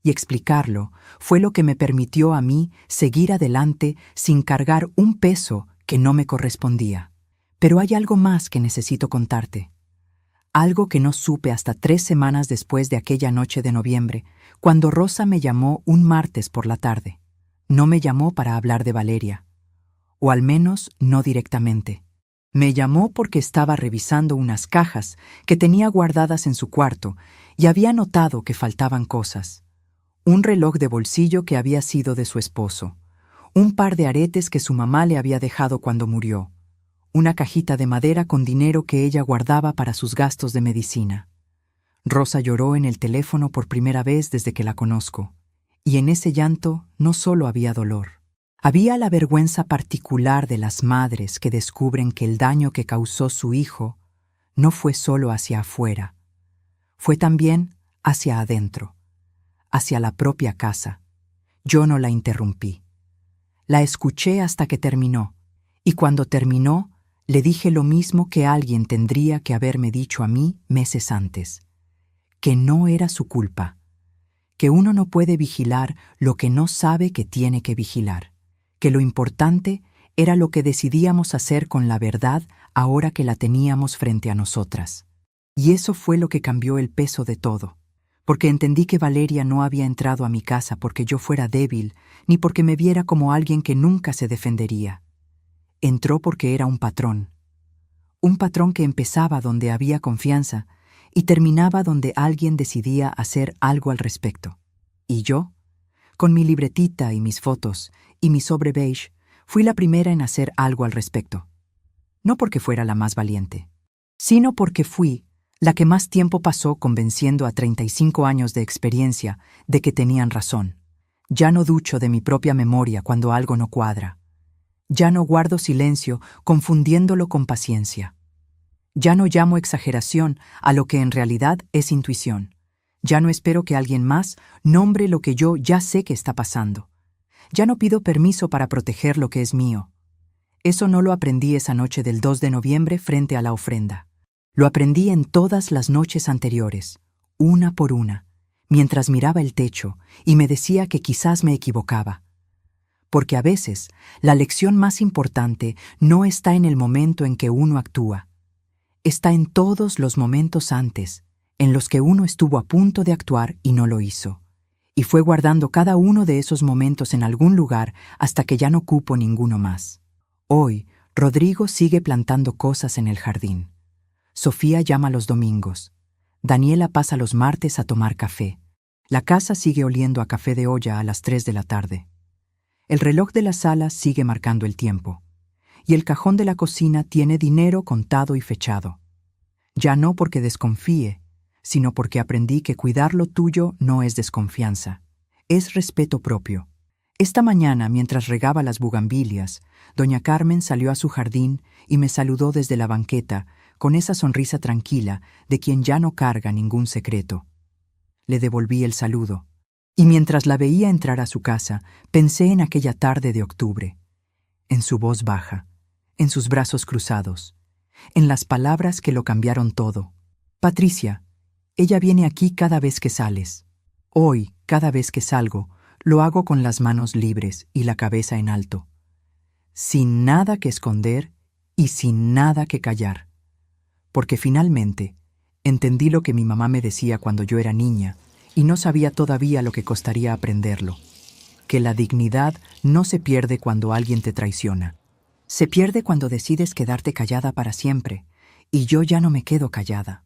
Y explicarlo fue lo que me permitió a mí seguir adelante sin cargar un peso que no me correspondía. Pero hay algo más que necesito contarte. Algo que no supe hasta 3 semanas después de aquella noche de noviembre, cuando Rosa me llamó un martes por la tarde. No me llamó para hablar de Valeria, o al menos no directamente. Me llamó porque estaba revisando unas cajas que tenía guardadas en su cuarto y había notado que faltaban cosas. Un reloj de bolsillo que había sido de su esposo, un par de aretes que su mamá le había dejado cuando murió, una cajita de madera con dinero que ella guardaba para sus gastos de medicina. Rosa lloró en el teléfono por primera vez desde que la conozco, y en ese llanto no solo había dolor. Había la vergüenza particular de las madres que descubren que el daño que causó su hijo no fue solo hacia afuera, fue también hacia adentro, hacia la propia casa. Yo no la interrumpí. La escuché hasta que terminó, y cuando terminó, le dije lo mismo que alguien tendría que haberme dicho a mí meses antes, que no era su culpa, que uno no puede vigilar lo que no sabe que tiene que vigilar, que lo importante era lo que decidíamos hacer con la verdad ahora que la teníamos frente a nosotras. Y eso fue lo que cambió el peso de todo, porque entendí que Valeria no había entrado a mi casa porque yo fuera débil, ni porque me viera como alguien que nunca se defendería. Entró porque era un patrón que empezaba donde había confianza y terminaba donde alguien decidía hacer algo al respecto. Y yo, con mi libretita y mis fotos y mi sobre beige, fui la primera en hacer algo al respecto. No porque fuera la más valiente, sino porque fui la que más tiempo pasó convenciendo a 35 años de experiencia de que tenían razón. Ya no ducho de mi propia memoria cuando algo no cuadra. Ya no guardo silencio confundiéndolo con paciencia. Ya no llamo exageración a lo que en realidad es intuición. Ya no espero que alguien más nombre lo que yo ya sé que está pasando. Ya no pido permiso para proteger lo que es mío. Eso no lo aprendí esa noche del 2 de noviembre frente a la ofrenda. Lo aprendí en todas las noches anteriores, una por una, mientras miraba el techo y me decía que quizás me equivocaba. Porque a veces la lección más importante no está en el momento en que uno actúa. Está en todos los momentos antes, en los que uno estuvo a punto de actuar y no lo hizo. Y fue guardando cada uno de esos momentos en algún lugar hasta que ya no cupo ninguno más. Hoy, Rodrigo sigue plantando cosas en el jardín. Sofía llama los domingos. Daniela pasa los martes a tomar café. La casa sigue oliendo a café de olla a las 3 de la tarde. El reloj de la sala sigue marcando el tiempo. Y el cajón de la cocina tiene dinero contado y fechado. Ya no porque desconfíe, sino porque aprendí que cuidar lo tuyo no es desconfianza, es respeto propio. Esta mañana, mientras regaba las bugambilias, doña Carmen salió a su jardín y me saludó desde la banqueta con esa sonrisa tranquila de quien ya no carga ningún secreto. Le devolví el saludo. Y mientras la veía entrar a su casa, pensé en aquella tarde de octubre, en su voz baja, en sus brazos cruzados, en las palabras que lo cambiaron todo. Patricia, ella viene aquí cada vez que sales. Hoy, cada vez que salgo, lo hago con las manos libres y la cabeza en alto, sin nada que esconder y sin nada que callar. Porque finalmente entendí lo que mi mamá me decía cuando yo era niña y no sabía todavía lo que costaría aprenderlo, que la dignidad no se pierde cuando alguien te traiciona. Se pierde cuando decides quedarte callada para siempre, y yo ya no me quedo callada.